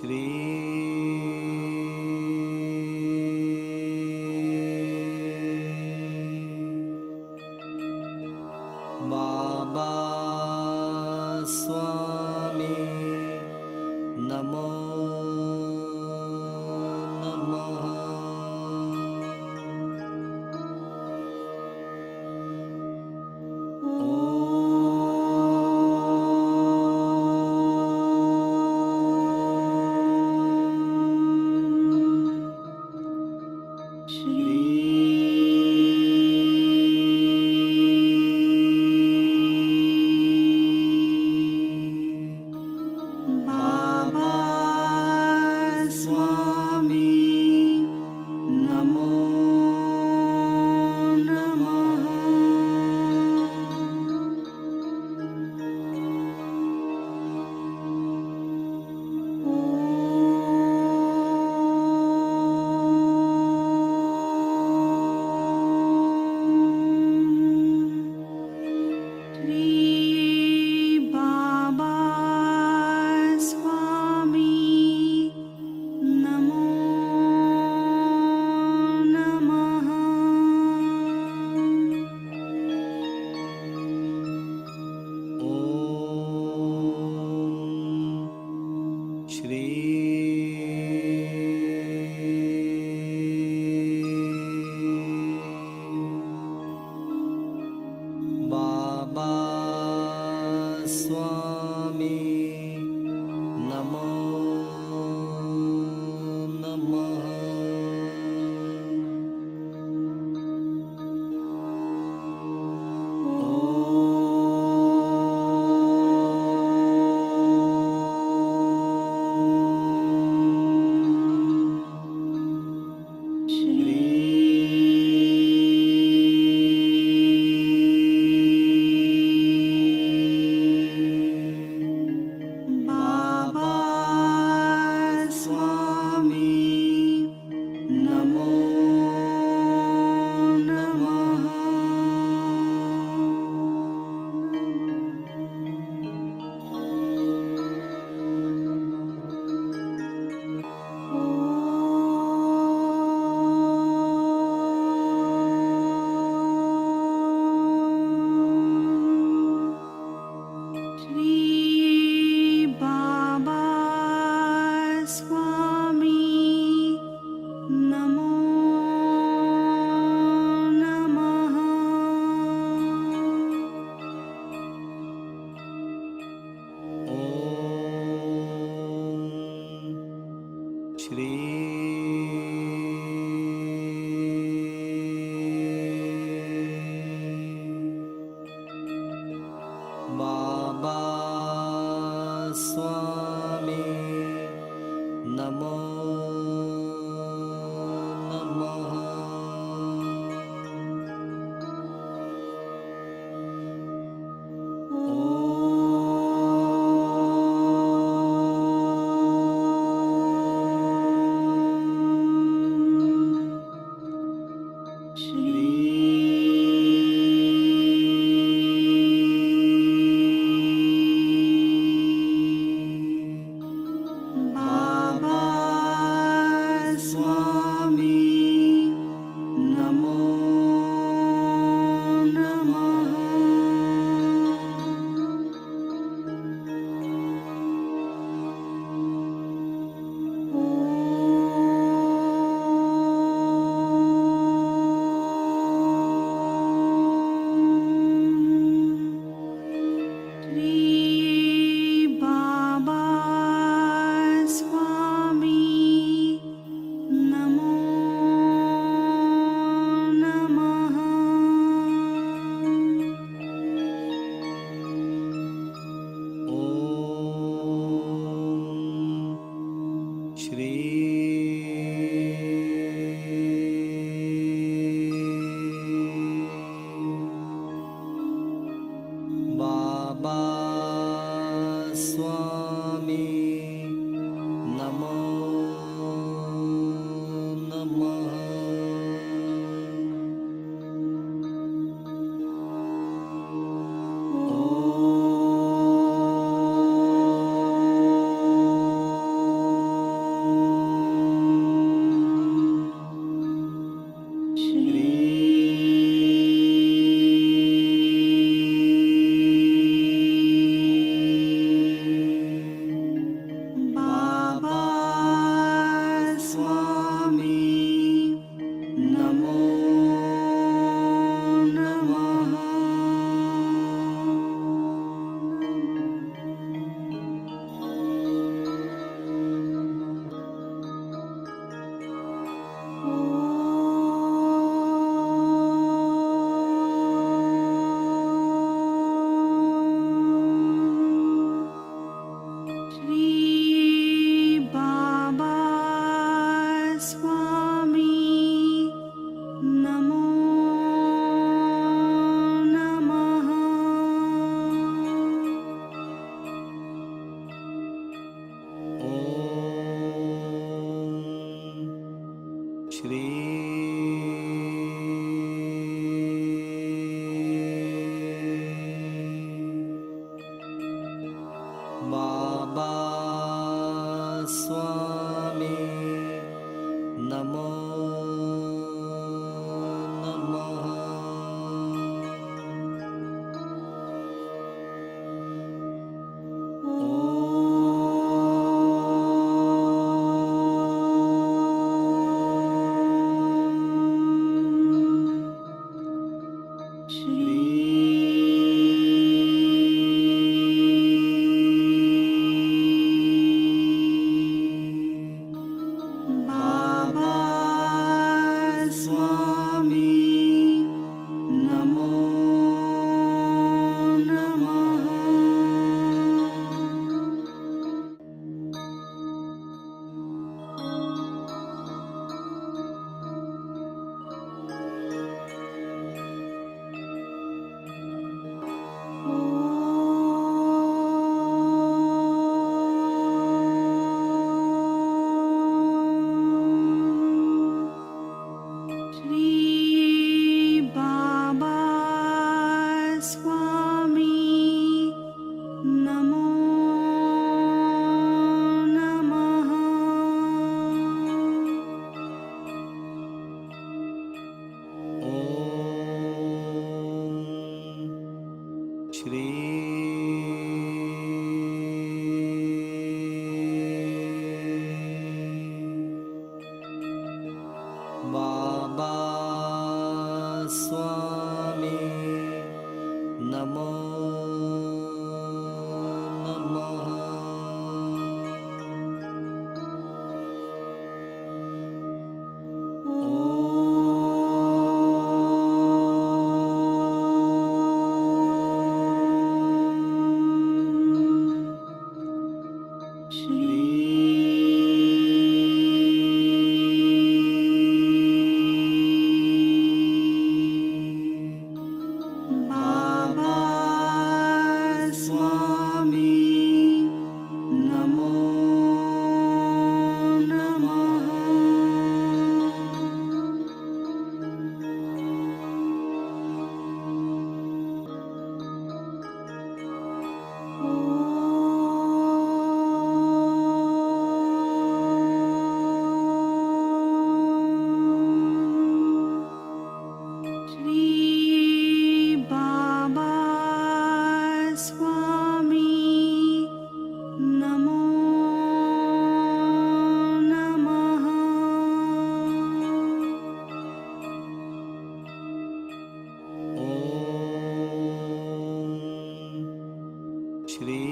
श्री बाबा स्वामी नमो नमः। बाबा स्वामी नमो नमः। श्री बाबा स्वामी नमो नमः। ओम श्री बाबा स्वामी नमो नमः। बाबा स्वामी नमो नमः। श्री बाबा स्वामी नमो नमः। ओम श्री बाबा स्वामी नमो नमः। श्री श्री बाबा स्वामी नमो नमः। बाबा स्वामी नमो नमः। श्री बाबा स्वामी नमो नमः। ओम श्री बाबा स्वामी नमो नमः। बाबा स्वामी नमो नमः। श्री बाबा स्वामी नमो नमः। ओम श्री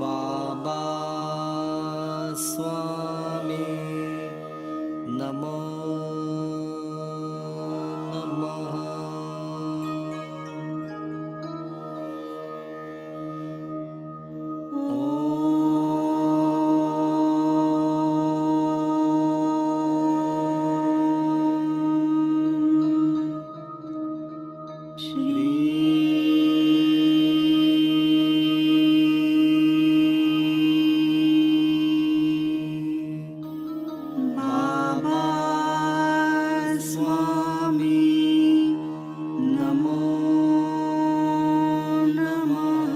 बाबा स्वामी नमो नमः। बाबा स्वामी नमो नमः।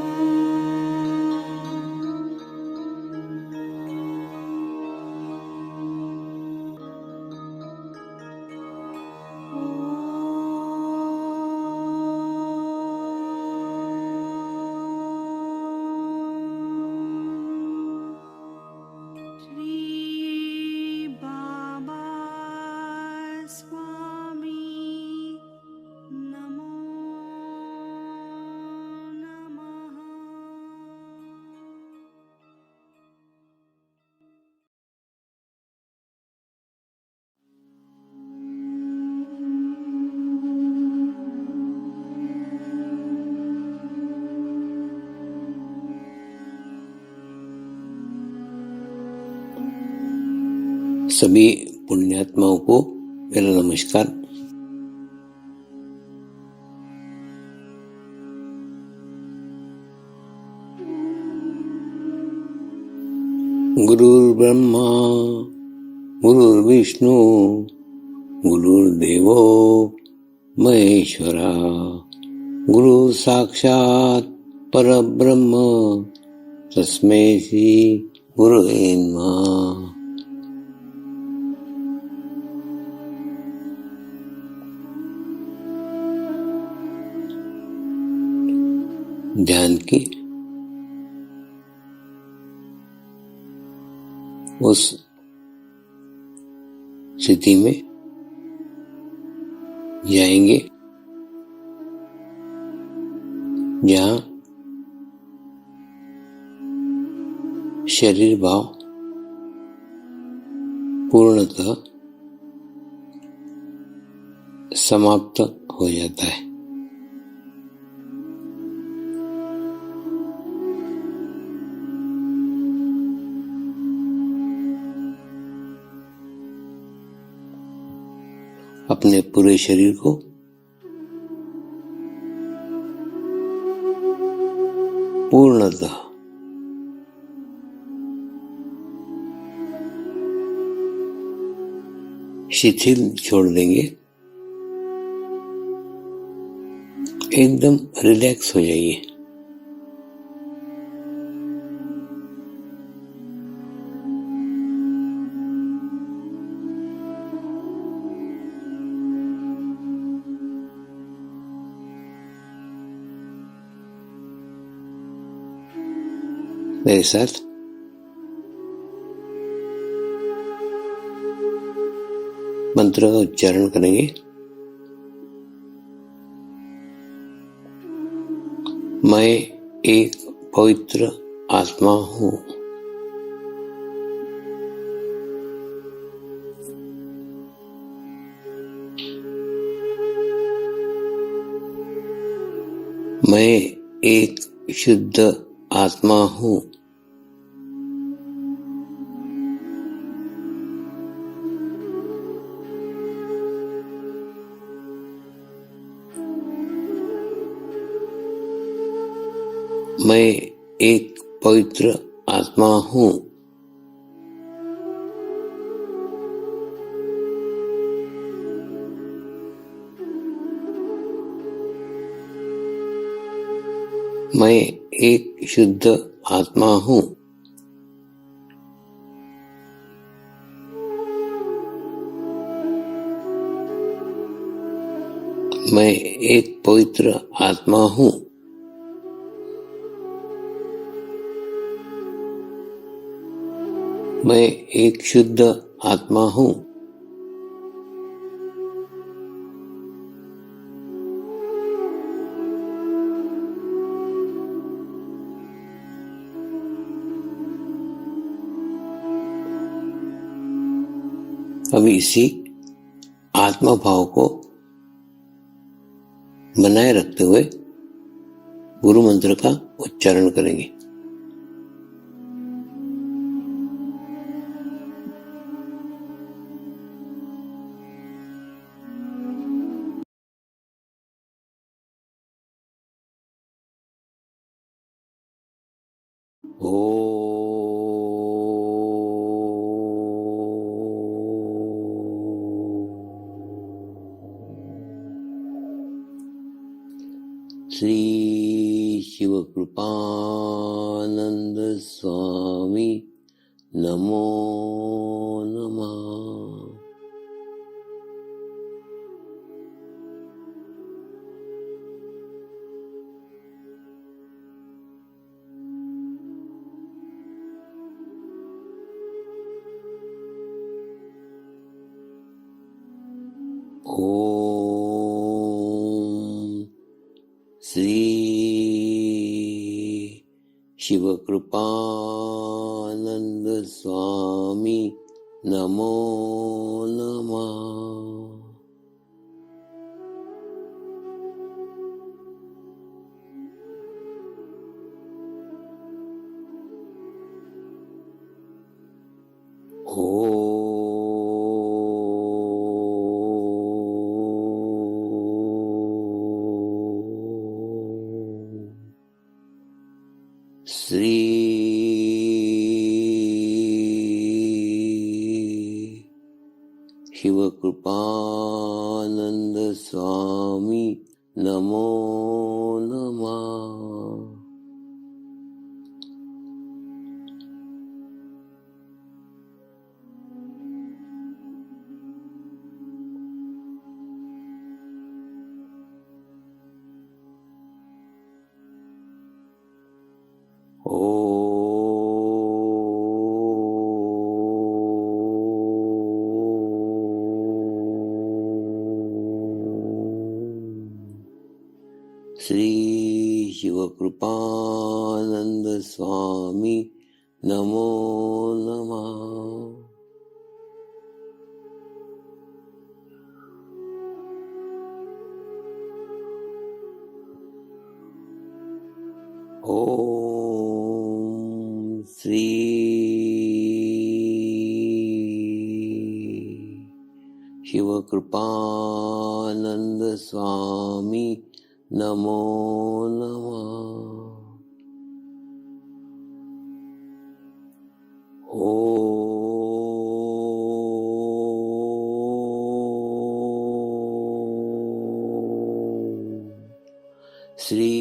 श्री बाबा स्वामी नमो नमः। सभी पुण्यात्माओं को मेरा नमस्कार। गुरुर्ब्रह्मा गुरुर्विष्णू गुरुर्देवो महेश्वरा गुरु साक्षात परब्रह्म तस्मै श्री गुरवे नमः। ध्यान की उस स्थिति में जाएंगे जहाँ शरीर भाव पूर्णतः समाप्त हो जाता है। अपने पूरे शरीर को पूर्णतः शिथिल छोड़ देंगे, एकदम रिलैक्स हो जाइए। मेरे साथ मंत्र का उच्चारण करेंगे। मैं एक पवित्र आत्मा हूँ। मैं एक शुद्ध आत्मा हूँ। मैं एक पवित्र आत्मा हूँ। मैं एक शुद्ध आत्मा हूँ। मैं एक पवित्र आत्मा हूँ। मैं एक शुद्ध आत्मा हूँ। अभी इसी आत्मा भाव को बनाए रखते हुए गुरु मंत्र का उच्चारण करेंगे। श्री शिवकृपानंद स्वामी नमो नमः। ओम श्री शिवकृपानंद स्वामी नमो नमः। श्री कृपानंद स्वामी नमो नमः। श्री शिवकृपानंद स्वामी नमो नमः। ओम श्री शिवकृपानंद स्वामी नमो नमः। श्री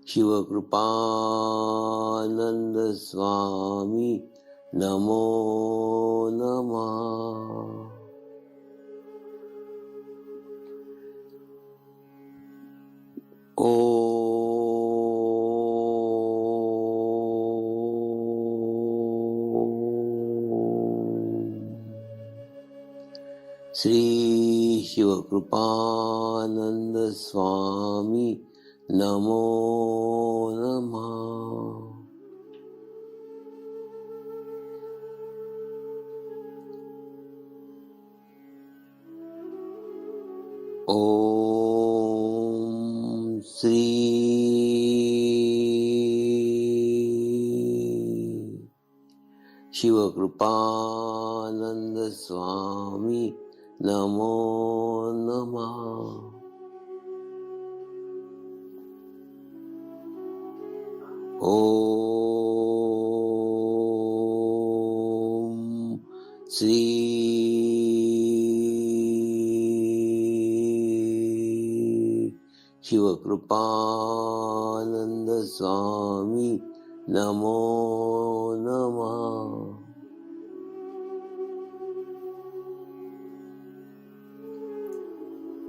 शिवकृपानंद स्वामी नमो नमः। श्री शिवकृपानंद स्वामी नमो नमः। ओम श्री शिवकृपानंद स्वामी नमो नमः। ओम श्री शिवकृपानंद स्वामी नमो नमः।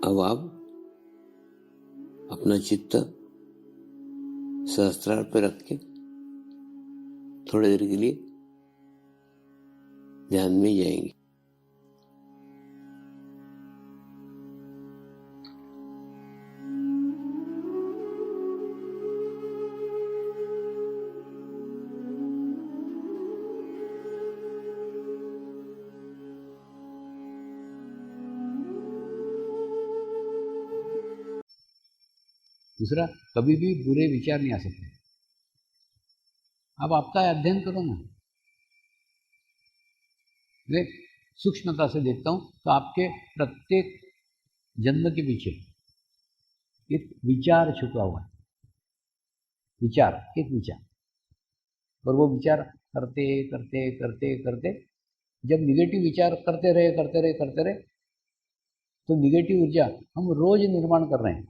अब आप अपना चित्त सहस्त्रार पे रख के थोड़ी देर के लिए ध्यान में जाएंगे। दूसरा, कभी भी बुरे विचार नहीं आ सकते। अब आपका अध्ययन करो ना, मैं सूक्ष्मता से देखता हूँ तो आपके प्रत्येक जन्म के पीछे एक विचार छुपा हुआ है। विचार, एक विचार, और वो विचार करते करते करते करते जब निगेटिव विचार करते रहे तो निगेटिव ऊर्जा हम रोज निर्माण कर रहे हैं,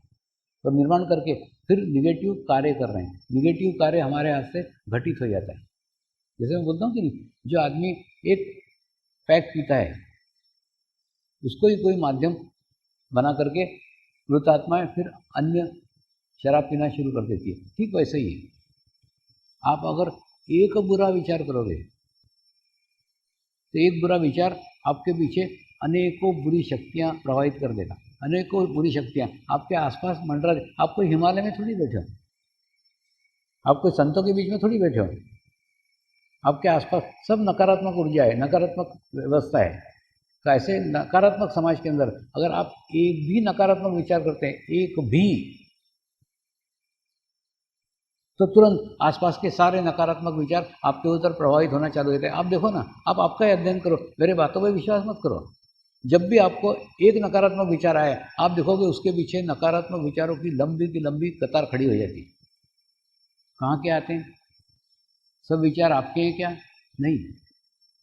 और निर्माण करके फिर निगेटिव कार्य कर रहे हैं। निगेटिव कार्य हमारे हाथ से घटित हो जाता है। जैसे मैं बोलता हूँ कि नहीं, जो आदमी एक पैक पीता है उसको ही कोई माध्यम बना करके मृतात्माएं फिर अन्य शराब पीना शुरू कर देती है। ठीक वैसे ही है, आप अगर एक बुरा विचार करोगे तो एक बुरा विचार आपके पीछे अनेकों बुरी शक्तियाँ प्रवाहित कर देगा। अनेकों बुरी शक्तियाँ आपके आसपास मंडरा। आप कोई हिमालय में थोड़ी बैठे हो, आप कोई संतों के बीच में थोड़ी बैठे हो। आपके आसपास सब नकारात्मक ऊर्जा है, नकारात्मक व्यवस्था है। तो ऐसे नकारात्मक समाज के अंदर अगर आप एक भी नकारात्मक विचार करते हैं, एक भी, तो तुरंत आसपास के सारे नकारात्मक विचार आपके ऊपर प्रभावित होना चालू होते हैं। आप देखो ना, आप आपका ही अध्ययन करो, मेरे बातों पर विश्वास मत करो। जब भी आपको एक नकारात्मक विचार आए, आप देखोगे उसके पीछे नकारात्मक विचारों की लंबी कतार खड़ी हो जाती है। कहाँ के आते हैं? सब विचार आपके हैं क्या? नहीं,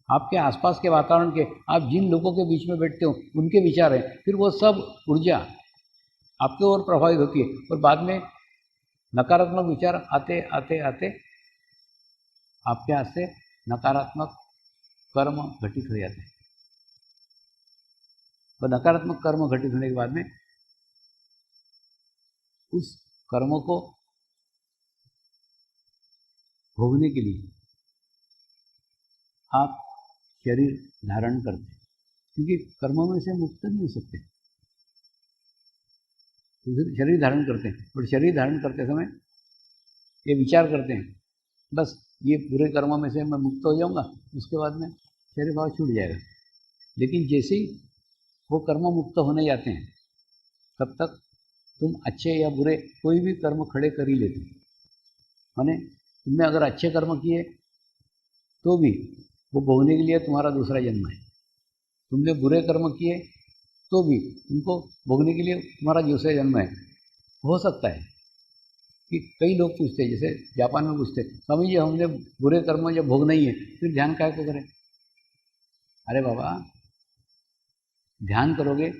आपके आसपास के वातावरण के, आप जिन लोगों के बीच में बैठते हो उनके विचार हैं। फिर वो सब ऊर्जा आपके ओर प्रभावित होती है और बाद में नकारात्मक विचार आते आते आते आपके हाथ से नकारात्मक कर्म घटित हो जाते हैं। और नकारात्मक कर्म घटित होने के बाद में उस कर्म को भोगने के लिए आप शरीर धारण करते हैं, क्योंकि कर्मों में से मुक्त नहीं हो सकते। तो फिर शरीर धारण करते हैं और शरीर धारण करते समय ये विचार करते हैं बस ये पूरे कर्मों में से मैं मुक्त हो जाऊंगा, उसके बाद में शरीर भाव छूट जाएगा। लेकिन जैसे ही वो कर्म मुक्त होने जाते हैं तब तक तुम अच्छे या बुरे कोई भी कर्म खड़े कर ही लेते हो। माने तुमने अगर अच्छे कर्म किए तो भी वो भोगने के लिए तुम्हारा दूसरा जन्म है। तुमने बुरे कर्म किए तो भी तुमको भोगने के लिए तुम्हारा दूसरा जन्म है। हो सकता है कि कई लोग पूछते हैं, जैसे जापान में पूछते हैं, स्वामी जी हमने बुरे कर्म जब भोगना ही है फिर ध्यान काय को करें? अरे बाबा, ध्यान करोगे,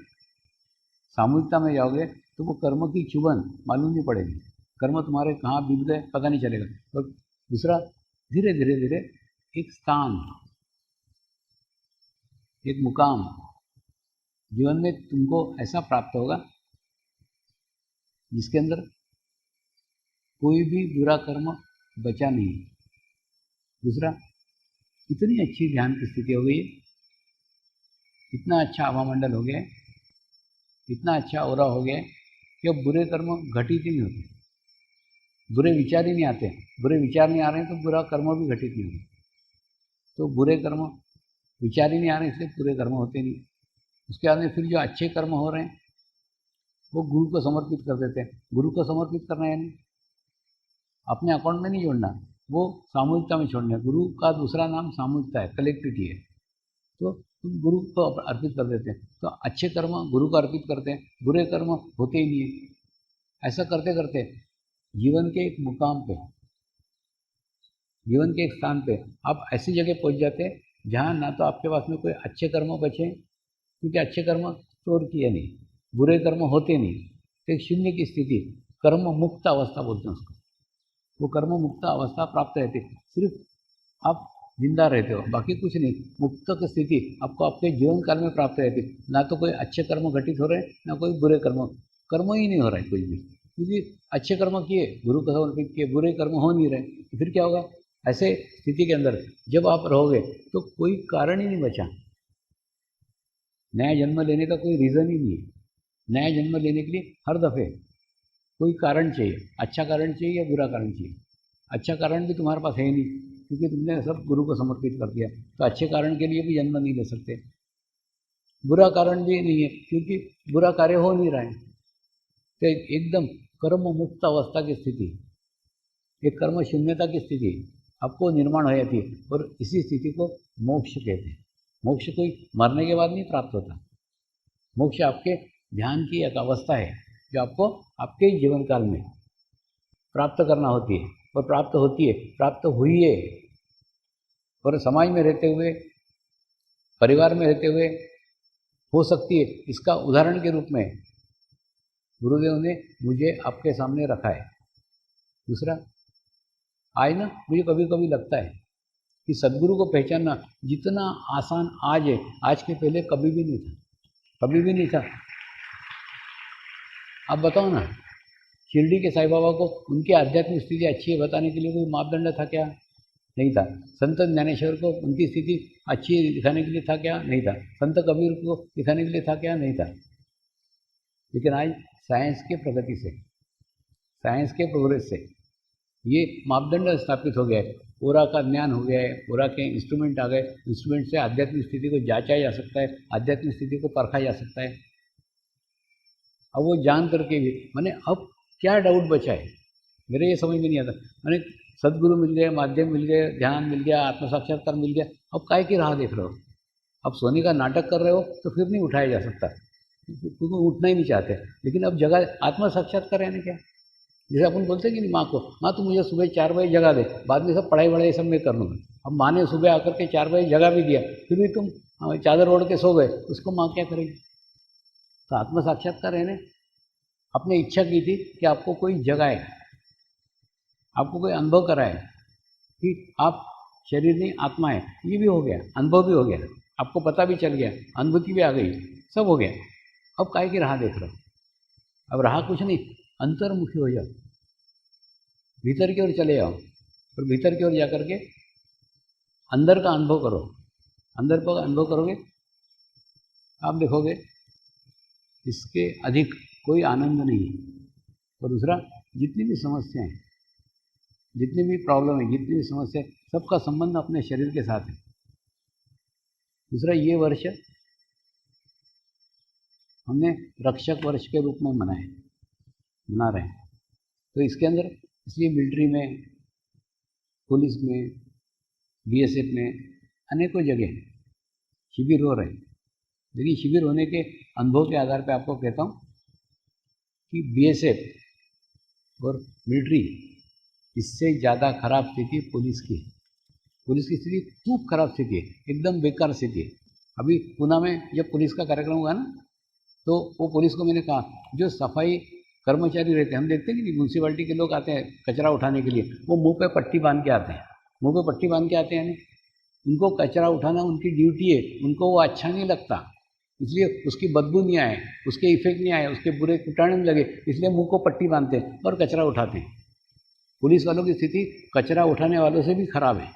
सामूहिकता में जाओगे तो वो कर्म की चुभन मालूम नहीं पड़ेगी। कर्म तुम्हारे कहाँ बीत गए पता नहीं चलेगा। और दूसरा, धीरे धीरे धीरे एक स्थान, एक मुकाम जीवन में तुमको ऐसा प्राप्त होगा जिसके अंदर कोई भी बुरा कर्म बचा नहीं। दूसरा, इतनी अच्छी ध्यान की स्थिति हो गई, इतना अच्छा हवामंडल हो गया, इतना अच्छा ओरा हो गया कि अब बुरे कर्म घटित ही नहीं होते, बुरे विचार ही नहीं आते। बुरे विचार नहीं आ रहे हैं तो बुरा कर्म भी घटित नहीं होते। तो बुरे कर्म विचार ही नहीं आ रहे इसलिए बुरे कर्म होते नहीं। उसके बाद में फिर जो अच्छे कर्म हो रहे हैं वो गुरु को समर्पित कर देते हैं। गुरु को समर्पित करना यानी अपने अकाउंट में नहीं जोड़ना, वो सामूहिकता में छोड़ना है। गुरु का दूसरा नाम सामूहिकता है, कलेक्टिविटी है। तो तुम गुरु को अर्पित कर देते हैं। तो अच्छे कर्म गुरु को अर्पित करते हैं, बुरे कर्म होते ही नहीं है। ऐसा करते करते जीवन के एक मुकाम पे, जीवन के एक स्थान पे आप ऐसी जगह पहुंच जाते हैं जहाँ ना तो आपके पास में कोई अच्छे कर्म बचे, क्योंकि अच्छे कर्म स्टोर किए नहीं, बुरे कर्म होते नहीं। तो एक शून्य की स्थिति, कर्म मुक्त अवस्था बोलते हैं उसको। वो कर्म मुक्त अवस्था प्राप्त रहती है, सिर्फ आप जिंदा रहते हो, बाकी कुछ नहीं। मुक्त की स्थिति आपको आपके जीवन काल में प्राप्त रहती है। ना तो कोई अच्छे कर्म घटित हो रहे हैं, ना कोई बुरे कर्म ही नहीं हो रहा है कोई भी, क्योंकि अच्छे कर्म किए, गुरु को समर्पित किए, बुरे कर्म हो नहीं रहे। तो फिर क्या होगा? ऐसे स्थिति के अंदर जब आप रहोगे तो कोई कारण ही नहीं बचा, नया जन्म लेने का कोई रीज़न ही नहीं है। नया जन्म लेने के लिए हर दफ़े कोई कारण चाहिए, अच्छा कारण चाहिए या बुरा कारण चाहिए। अच्छा कारण भी तुम्हारे पास है नहीं, क्योंकि तुमने सब गुरु को समर्पित कर दिया। तो अच्छे कारण के लिए भी जन्म नहीं ले सकते। बुरा कारण भी नहीं है, क्योंकि बुरा कार्य हो नहीं रहा है। तो एकदम कर्म मुक्त अवस्था की स्थिति, एक कर्म शून्यता की स्थिति आपको निर्माण हो जाती है। और इसी स्थिति को मोक्ष कहते हैं। मोक्ष कोई मरने के बाद नहीं प्राप्त होता। मोक्ष आपके ध्यान की एक अवस्था है जो आपको आपके जीवन काल में प्राप्त करना होती है, और प्राप्त होती है, प्राप्त हुई है। और समाज में रहते हुए, परिवार में रहते हुए हो सकती है। इसका उदाहरण के रूप में गुरुदेव ने मुझे आपके सामने रखा है। दूसरा, आज ना मुझे कभी कभी लगता है कि सदगुरु को पहचानना जितना आसान आज है, आज के पहले कभी भी नहीं था, कभी भी नहीं था। आप बताओ ना, शिरडी के साईं बाबा को उनकी आध्यात्मिक स्थिति अच्छी है बताने के लिए कोई मापदंड था क्या? नहीं था। संत ज्ञानेश्वर को उनकी स्थिति अच्छी है दिखाने के लिए था क्या? नहीं था। संत कबीर को दिखाने के लिए था क्या? नहीं था। लेकिन आज साइंस के प्रगति से, साइंस के प्रोग्रेस से ये मापदंड स्थापित हो गया है। ओरा का ज्ञान हो गया है, ओरा के इंस्ट्रूमेंट आ गए। इंस्ट्रूमेंट से आध्यात्मिक स्थिति को जांचा जा सकता है, आध्यात्मिक स्थिति को परखा जा सकता है। अब वो जान करके भी मैंने अब क्या डाउट बचा है, मेरे ये समझ में नहीं आता। मैंने सदगुरु मिल गए, माध्यम मिल गए, ध्यान मिल गया, आत्म साक्षात्कार मिल गया, अब काय की राह देख रहे हो? अब सोने का नाटक कर रहे हो तो फिर नहीं उठाया जा सकता, क्योंकि उठना ही नहीं चाहते। लेकिन अब जगह आत्म साक्षात्कार यानी क्या? जैसे अपन बोलते हैं कि नहीं माँ को, माँ तू मुझे सुबह 4 बजे जगा दे, बाद में सब पढ़ाई वढ़ाई सब मैं कर लूँगा। अब माँ ने सुबह आकर के 4 बजे जगा भी दिया, फिर भी तुम चादर ओढ़ के सो गए, उसको माँ क्या करेगी? तो आत्म साक्षात्कार है ना, आपने इच्छा की थी कि आपको कोई जगाए, आपको कोई अनुभव कराए कि आप शरीर नहीं आत्मा है, ये भी हो गया, अनुभव भी हो गया, आपको पता भी चल गया, अनुभूति भी आ गई, सब हो गया। अब काहे की राह देख रहे हो? अब रहा कुछ नहीं, अंतर्मुखी हो जाओ, भीतर की ओर चले जाओ, और भीतर की ओर जा करके अंदर का अनुभव करो। अंदर का अनुभव करोगे, आप देखोगे इसके अधिक कोई आनंद नहीं है। और दूसरा, जितनी भी समस्याएं, जितनी भी प्रॉब्लम है, जितनी भी समस्या, सबका संबंध अपने शरीर के साथ है। दूसरा, ये वर्ष हमने रक्षक वर्ष के रूप में मना रहे हैं। तो इसके अंदर इसलिए मिलिट्री में, पुलिस में, बीएसएफ में अनेकों जगह शिविर हो रहे हैं। लेकिन शिविर होने के अनुभव के आधार पर आपको कहता हूँ कि बीएसएफ और मिलिट्री, इससे ज़्यादा खराब स्थिति पुलिस की है। पुलिस की स्थिति खूब खराब स्थिति है, एकदम बेकार स्थिति है। अभी पूना में जब पुलिस का कार्यक्रम हुआ ना, तो वो पुलिस को मैंने कहा, जो सफाई कर्मचारी रहते हैं, हम देखते हैं कि म्यूनसिपैलिटी के लोग आते हैं कचरा उठाने के लिए, वो मुंह पे पट्टी बांध के आते हैं, मुंह पे पट्टी बांध के आते हैं। उनको कचरा उठाना उनकी ड्यूटी है, उनको वो अच्छा नहीं लगता, इसलिए उसकी बदबू नहीं आए, उसके इफेक्ट नहीं आए, उसके बुरे कीटाणु नहीं लगे, इसलिए मुंह को पट्टी बांधते हैं और कचरा उठाते हैं। पुलिस वालों की स्थिति कचरा उठाने वालों से भी खराब है,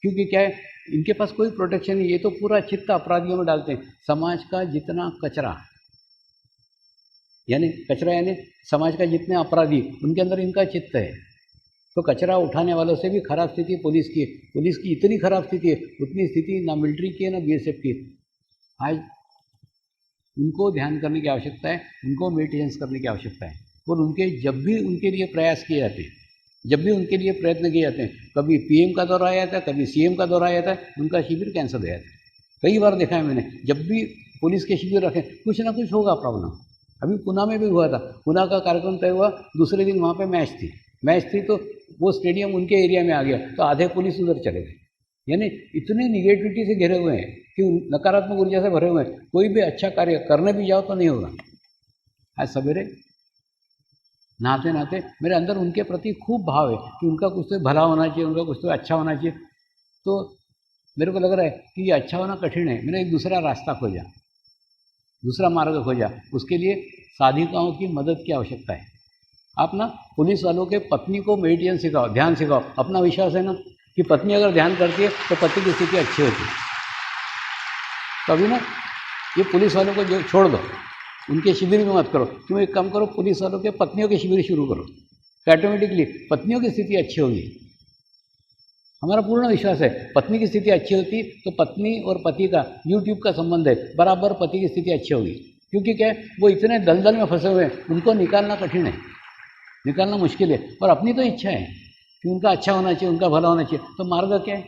क्योंकि क्या है, इनके पास कोई प्रोटेक्शन नहीं, ये तो पूरा चित्त अपराधियों में डालते हैं। समाज का जितना कचरा, यानी कचरा यानी समाज का जितने अपराधी, उनके अंदर इनका चित्त है। तो कचरा उठाने वालों से भी खराब स्थिति पुलिस की है। पुलिस की इतनी खराब स्थिति है, उतनी स्थिति ना मिलिट्री की है ना बीएसएफ की। आज उनको ध्यान करने की आवश्यकता है, उनको मेडिटेशन करने की आवश्यकता है। और उनके जब भी उनके लिए प्रयास किए जाते हैं, जब भी उनके लिए प्रयत्न किए जाते हैं, कभी पीएम का दौरा आया था, कभी सीएम का दौरा आया था, उनका शिविर कैंसिल हो जाता है। कई बार देखा है मैंने, जब भी पुलिस के शिविर रखे, कुछ ना कुछ होगा प्रॉब्लम। अभी पुणे में भी हुआ था, पुणे का कार्यक्रम तय हुआ, दूसरे दिन वहाँ पे मैच थी तो वो स्टेडियम उनके एरिया में आ गया, तो आधे पुलिस उधर चले गए। यानी इतने निगेटिविटी से घिरे हुए हैं कि नकारात्मक ऊर्जा से भरे हुए हैं, कोई भी अच्छा कार्य करने भी जाओ तो नहीं होगा। आज सवेरे नहाते नहाते मेरे अंदर उनके प्रति खूब भाव है कि उनका कुछ तो भला होना चाहिए, उनका कुछ तो अच्छा होना चाहिए। तो मेरे को लग रहा है कि ये अच्छा होना कठिन है, मैंने एक दूसरा रास्ता खोजा, दूसरा मार्ग खोजा। उसके लिए साधिकाओं की मदद की आवश्यकता है। आप ना पुलिस वालों के पत्नी को मेडिटेशन सिखाओ, ध्यान सिखाओ। अपना विश्वास है ना कि पत्नी अगर ध्यान करती है तो पति की स्थिति अच्छी होती है। तो अभी ना ये पुलिस वालों को जो छोड़ दो, उनके शिविर में मत करो, क्यों? एक काम करो, पुलिस वालों के पत्नियों के शिविर शुरू करो, तो ऑटोमेटिकली पत्नियों की स्थिति अच्छी होगी। हमारा पूर्ण विश्वास है, पत्नी की स्थिति अच्छी होती तो पत्नी और पति का यूट्यूब का संबंध है, बराबर पति की स्थिति अच्छी होगी। क्योंकि क्या है, वो इतने दलदल में फंसे हुए हैं, उनको निकालना कठिन है, निकालना मुश्किल है। और अपनी तो इच्छा है कि उनका अच्छा होना चाहिए, उनका भला होना चाहिए। तो मार्ग क्या है?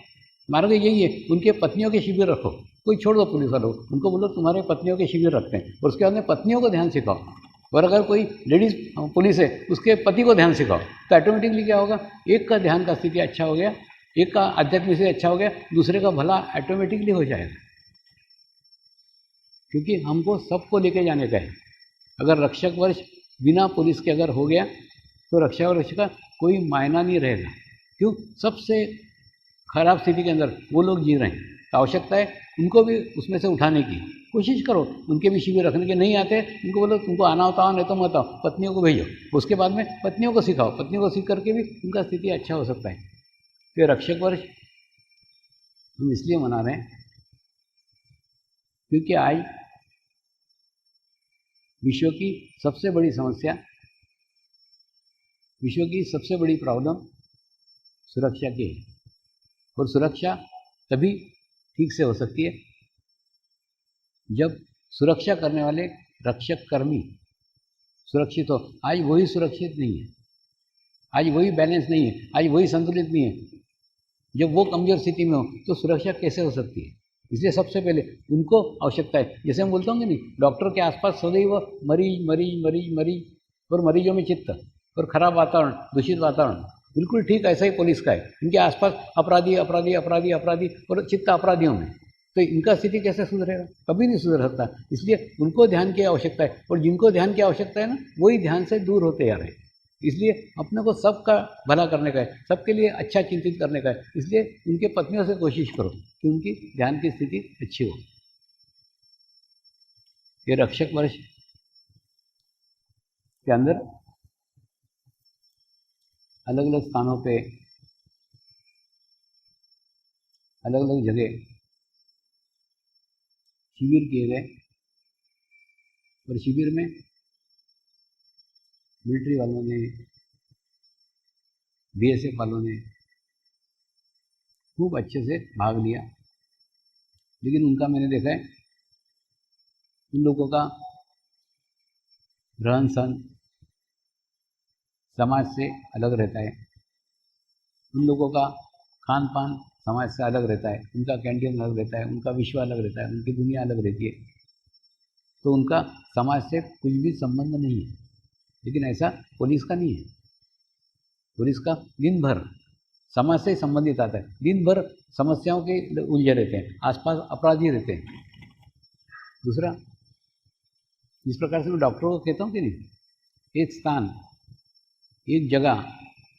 मार्ग यही है, उनके पत्नियों के शिविर रखो। कोई छोड़ दो पुलिस वालों, उनको बोलो तुम्हारे पत्नियों के शिविर रखते हैं, और उसके बाद में पत्नियों को ध्यान सिखाओ। और अगर कोई लेडीज़ पुलिस है, उसके पति को ध्यान सिखाओ, तो ऑटोमेटिकली क्या होगा, एक का ध्यान का स्थिति अच्छा हो गया, एक का आध्यात्मिक स्थिति अच्छा हो गया, दूसरे का भला ऑटोमेटिकली हो जाएगा। क्योंकि हमको सबको लेके जाने का है। अगर रक्षक वर्ष बिना पुलिस के अगर हो गया तो रक्षक वर्ष का कोई मायना नहीं रहेगा। क्यों? सबसे खराब स्थिति के अंदर वो लोग जी रहे हैं, तो आवश्यकता है उनको भी उसमें से उठाने की कोशिश करो। उनके भी शिविर रखने के नहीं आते, उनको बोलो तुमको आना होता हो, नहीं तो मत आओ, पत्नियों को भेजो। उसके बाद में पत्नियों को सिखाओ, पत्नियों को सीख करके भी उनका स्थिति अच्छा हो सकता है। तो रक्षक वर्ष हम इसलिए मना रहे हैं क्योंकि आज विश्व की सबसे बड़ी समस्या, विश्व की सबसे बड़ी प्रॉब्लम सुरक्षा की है। और सुरक्षा तभी ठीक से हो सकती है जब सुरक्षा करने वाले रक्षक कर्मी सुरक्षित हो। आज वही सुरक्षित नहीं है, आज वही बैलेंस नहीं है, आज वही संतुलित नहीं है। जब वो कमजोर स्थिति में हो तो सुरक्षा कैसे हो सकती है? इसलिए सबसे पहले उनको आवश्यकता है। जैसे हम बोलता हूँ कि नहीं, डॉक्टर के आसपास सदैव मरीज मरीज मरीज मरीज और मरीजों में चित्त। और खराब वातावरण, दूषित वातावरण बिल्कुल ठीक ऐसा ही पुलिस का है। इनके आसपास अपराधी अपराधी अपराधी अपराधी और चित्त अपराधियों में, तो इनका स्थिति कैसे सुधरेगा? कभी नहीं सुधर सकता। इसलिए उनको ध्यान की आवश्यकता है, और जिनको ध्यान की आवश्यकता है ना, वही ध्यान से दूर होते जा रहे हैं। इसलिए अपने को सबका भला करने का है, सबके लिए अच्छा चिंतित करने का है। इसलिए उनके पत्नियों से कोशिश करो कि उनकी ध्यान की स्थिति अच्छी हो। ये रक्षक वर्ष के अंदर अलग अलग स्थानों पे, अलग अलग जगह शिविर किए गए, और शिविर में मिलिट्री वालों ने, बीएसएफ वालों ने खूब अच्छे से भाग लिया। लेकिन उनका मैंने देखा है, उन लोगों का रहन सहन समाज से अलग रहता है, उन लोगों का खान पान समाज से अलग रहता है, उनका कैंटीन अलग रहता है, उनका विश्व अलग रहता है, उनकी दुनिया अलग रहती है। तो उनका समाज से कुछ भी संबंध नहीं है। लेकिन ऐसा पुलिस का नहीं है। पुलिस का दिन भर समाज से संबंधित आता है, दिन भर समस्याओं के उलझे रहते हैं, आसपास अपराधी रहते हैं। दूसरा, जिस प्रकार से मैं डॉक्टरों को कहता हूँ कि नहीं, एक स्थान, एक जगह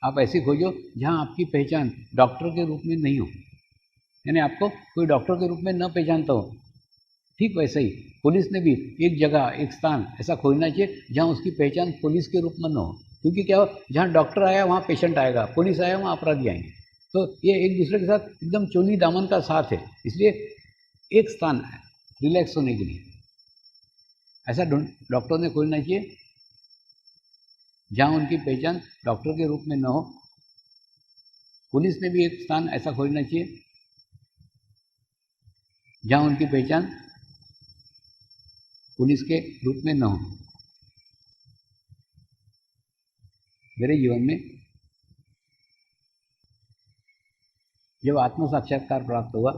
आप ऐसी खोजो जहाँ आपकी पहचान डॉक्टर के रूप में नहीं हो, यानी आपको कोई डॉक्टर के रूप में न पहचानता हो। ठीक वैसे ही पुलिस ने भी एक जगह, एक स्थान ऐसा खोजना चाहिए जहाँ उसकी पहचान पुलिस के रूप में न हो। क्योंकि क्या हो, जहाँ डॉक्टर आया वहाँ पेशेंट आएगा, पुलिस आया वहाँ अपराधी आएंगे। तो ये एक दूसरे के साथ एकदम चोली दामन का साथ है। इसलिए एक स्थान है रिलैक्स होने के लिए, ऐसा डॉक्टर ने खोजना चाहिए जहाँ उनकी पहचान डॉक्टर के रूप में न हो। पुलिस ने भी एक स्थान ऐसा खोजना चाहिए जहाँ उनकी पहचान पुलिस के रूप में न हो। मेरे जीवन में जब आत्म साक्षात्कार प्राप्त हुआ,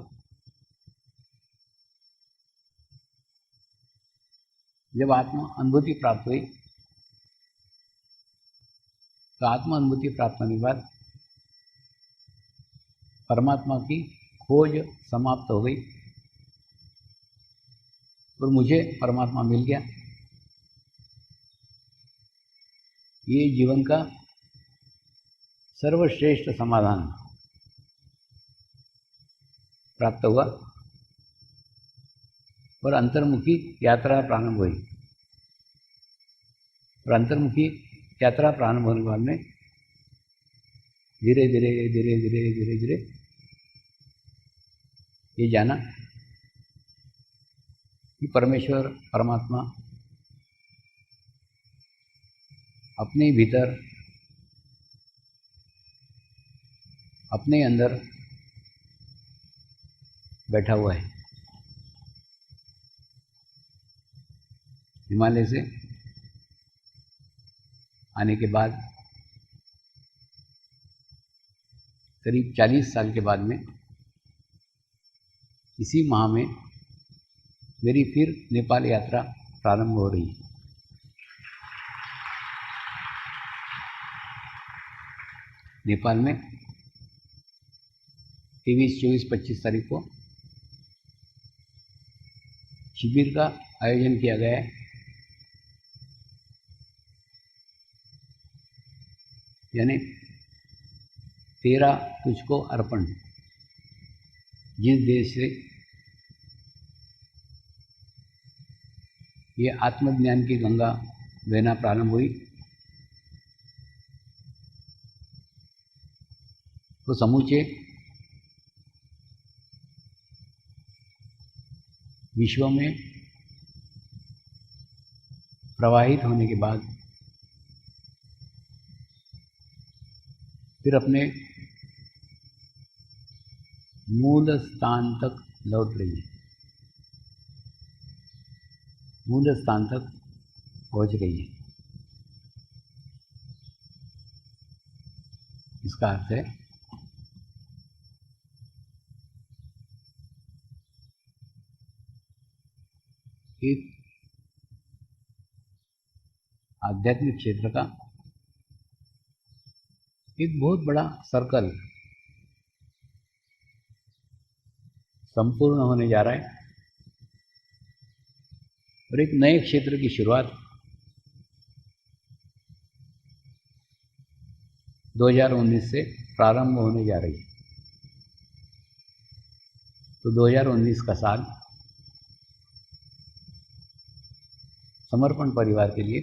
जब आत्म अनुभूति प्राप्त हुई, तो आत्म अनुभूति प्राप्त होने के बाद परमात्मा की खोज समाप्त हो गई और मुझे परमात्मा मिल गया। ये जीवन का सर्वश्रेष्ठ समाधान प्राप्त हुआ और अंतर्मुखी यात्रा प्रारंभ हुई। और अंतर्मुखी यात्रा प्रारंभ होने के बाद में धीरे धीरे धीरे धीरे धीरे धीरे ये जाना कि परमेश्वर परमात्मा अपने भीतर, अपने अंदर बैठा हुआ है। हिमालय से आने के बाद करीब 40 साल के बाद में इसी माह में मेरी फिर नेपाल यात्रा प्रारंभ हो रही है। नेपाल में 23, 24, 25 तारीख को शिविर का आयोजन किया गया है। यानी तेरा तुझको अर्पण। जिस देश से ये आत्मज्ञान की गंगा बहना प्रारंभ हुई, तो समूचे विश्व में प्रवाहित होने के बाद फिर अपने मूल स्थान तक लौट रही है, मूल स्थान तक पहुंच रही है। इसका अर्थ है एक आध्यात्मिक क्षेत्र का एक बहुत बड़ा सर्कल संपूर्ण होने जा रहा है और एक नए क्षेत्र की शुरुआत 2019 से प्रारंभ होने जा रही है। तो 2019 का साल समर्पण परिवार के लिए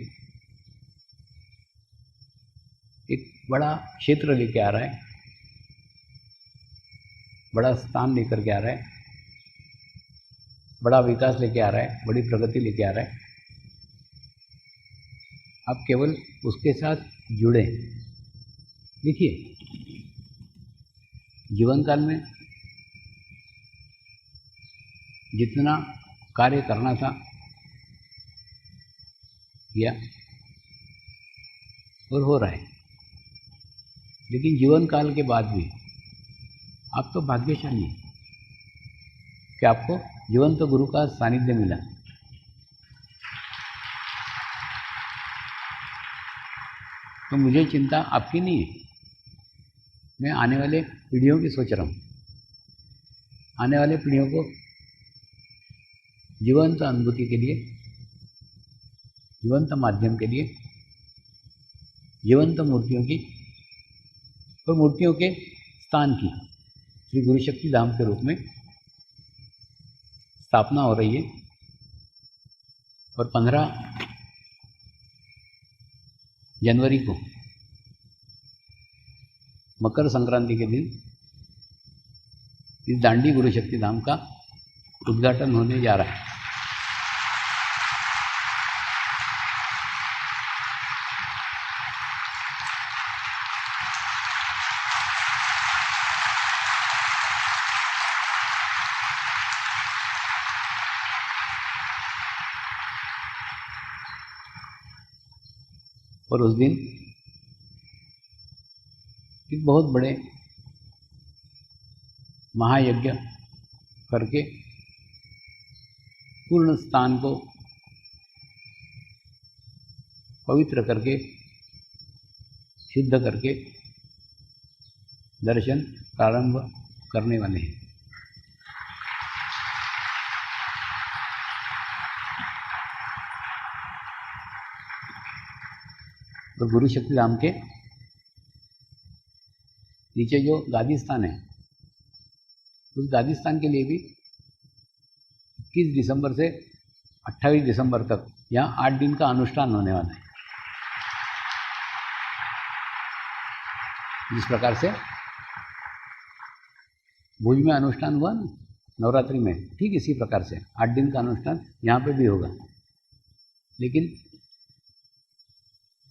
एक बड़ा क्षेत्र लेके आ रहा है, बड़ा स्थान लेकर के आ रहा है, बड़ा विकास लेके आ रहा है, बड़ी प्रगति लेके आ रहा है। आप केवल उसके साथ जुड़े। देखिए, जीवन काल में जितना कार्य करना था किया और हो रहा है, लेकिन जीवन काल के बाद भी आप तो भाग्यशाली हैं कि आपको जीवंत गुरु का सानिध्य मिला। तो मुझे चिंता आपकी नहीं है, मैं आने वाले पीढ़ियों की सोच रहा हूँ। आने वाले पीढ़ियों को जीवंत अनुभूति के लिए, जीवंत माध्यम के लिए, जीवंत मूर्तियों की और मूर्तियों के स्थान की श्री गुरु शक्ति धाम के रूप में स्थापना हो रही है। और 15 जनवरी को मकर संक्रांति के दिन इस दांडी गुरु शक्ति धाम का उद्घाटन होने जा रहा है। और उस दिन एक बहुत बड़े महायज्ञ करके पूर्ण स्थान को पवित्र करके, सिद्ध करके दर्शन प्रारंभ करने वाले हैं। तो गुरु शक्ति धाम के नीचे जो गादी स्थान है, उस गादी स्थान के लिए भी 21 दिसंबर से 28 दिसंबर तक यहाँ 8 दिन का अनुष्ठान होने वाला है। जिस प्रकार से भुज में अनुष्ठान हुआ ना नवरात्रि में, ठीक इसी प्रकार से 8 दिन का अनुष्ठान यहाँ पे भी होगा। लेकिन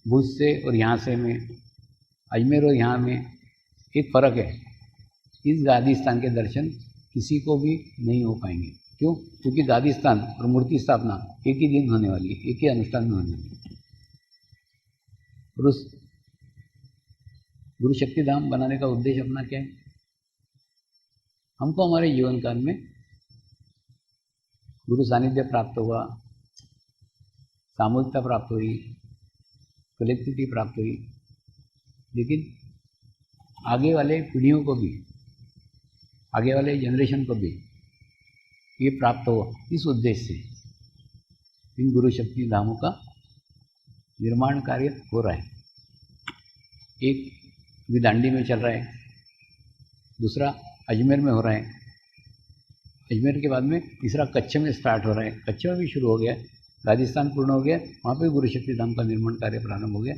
भुज से और यहाँ से में, अजमेर और यहाँ में एक फ़र्क है। इस गादी स्थान के दर्शन किसी को भी नहीं हो पाएंगे। क्यों? क्योंकि गादी स्थान और मूर्ति स्थापना एक ही दिन होने वाली है, एक ही अनुष्ठान में होने वाली है। और उस गुरु शक्ति धाम बनाने का उद्देश्य अपना क्या है? हमको हमारे जीवन काल में गुरु सानिध्य प्राप्त हुआ, सामूहिकता प्राप्त हुई, कलेक्टिविटी प्राप्त हुई, लेकिन आगे वाले पीढ़ियों को भी, आगे वाले जनरेशन को भी ये प्राप्त हो, इस उद्देश्य से इन गुरु शक्ति धामों का निर्माण कार्य हो रहा है। एक अभी दांडी में चल रहा है, दूसरा अजमेर में हो रहा है, अजमेर के बाद में तीसरा कच्छ में स्टार्ट हो रहा है, कच्छ में भी शुरू हो गया, राजस्थान पूर्ण हो गया, वहाँ पे गुरु शक्ति धाम का निर्माण कार्य प्रारंभ हो गया।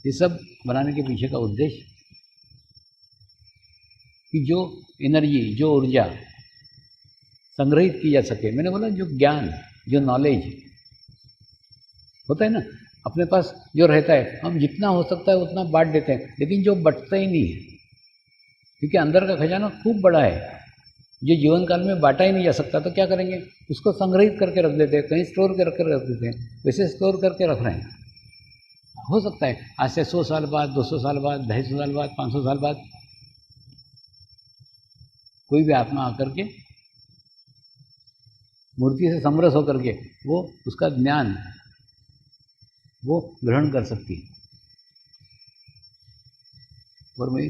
ये सब बनाने के पीछे का उद्देश्य कि जो एनर्जी, जो ऊर्जा संग्रहित की जा सके, मैंने बोला जो ज्ञान, जो नॉलेज होता है ना, अपने पास जो रहता है हम जितना हो सकता है उतना बांट देते हैं, लेकिन जो बंटता ही नहीं है, क्योंकि अंदर का खजाना खूब बड़ा है, जो जीवन काल में बांटा ही नहीं जा सकता, तो क्या करेंगे? उसको संग्रहित करके रख देते हैं, कहीं स्टोर करके रख देते हैं। वैसे स्टोर करके रख रहे हैं। हो सकता है आज से 100 साल बाद, 200 साल बाद, 250 साल बाद, 500 साल बाद कोई भी आत्मा आकर के मूर्ति से समरस होकर के वो उसका ज्ञान वो ग्रहण कर सकती है। और मैं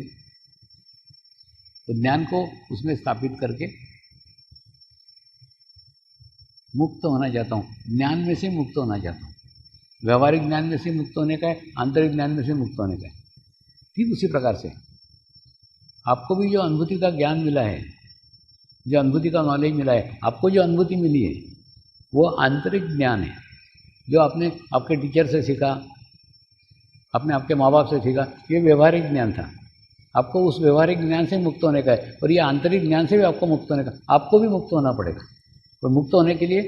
तो ज्ञान को उसमें स्थापित करके मुक्त होना चाहता हूँ, ज्ञान में से मुक्त होना चाहता हूँ। व्यवहारिक ज्ञान में से मुक्त होने का है, आंतरिक ज्ञान में से मुक्त होने का है। ठीक उसी प्रकार से आपको भी जो अनुभूति का ज्ञान मिला है, जो अनुभूति का नॉलेज मिला है, आपको जो अनुभूति मिली है वो आंतरिक ज्ञान है, जो आपने आपके टीचर से सीखा, आपने आपके माँ बाप से सीखा। ये व्यवहारिक ज्ञान था। आपको उस व्यवहारिक ज्ञान से मुक्त होने का है, और ये आंतरिक ज्ञान से भी आपको मुक्त होने का। आपको भी मुक्त होना पड़ेगा, और मुक्त होने के लिए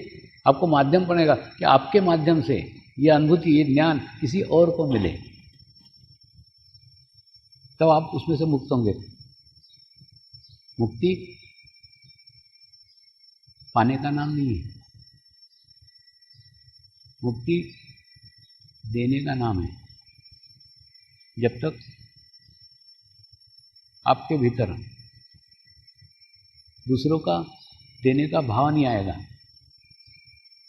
आपको माध्यम पड़ेगा कि आपके माध्यम से ये अनुभूति, ये ज्ञान किसी और को मिले, तब आप उसमें से मुक्त होंगे। मुक्ति पाने का नाम नहीं है, मुक्ति देने का नाम है। जब तक आपके भीतर दूसरों का देने का भाव नहीं आएगा,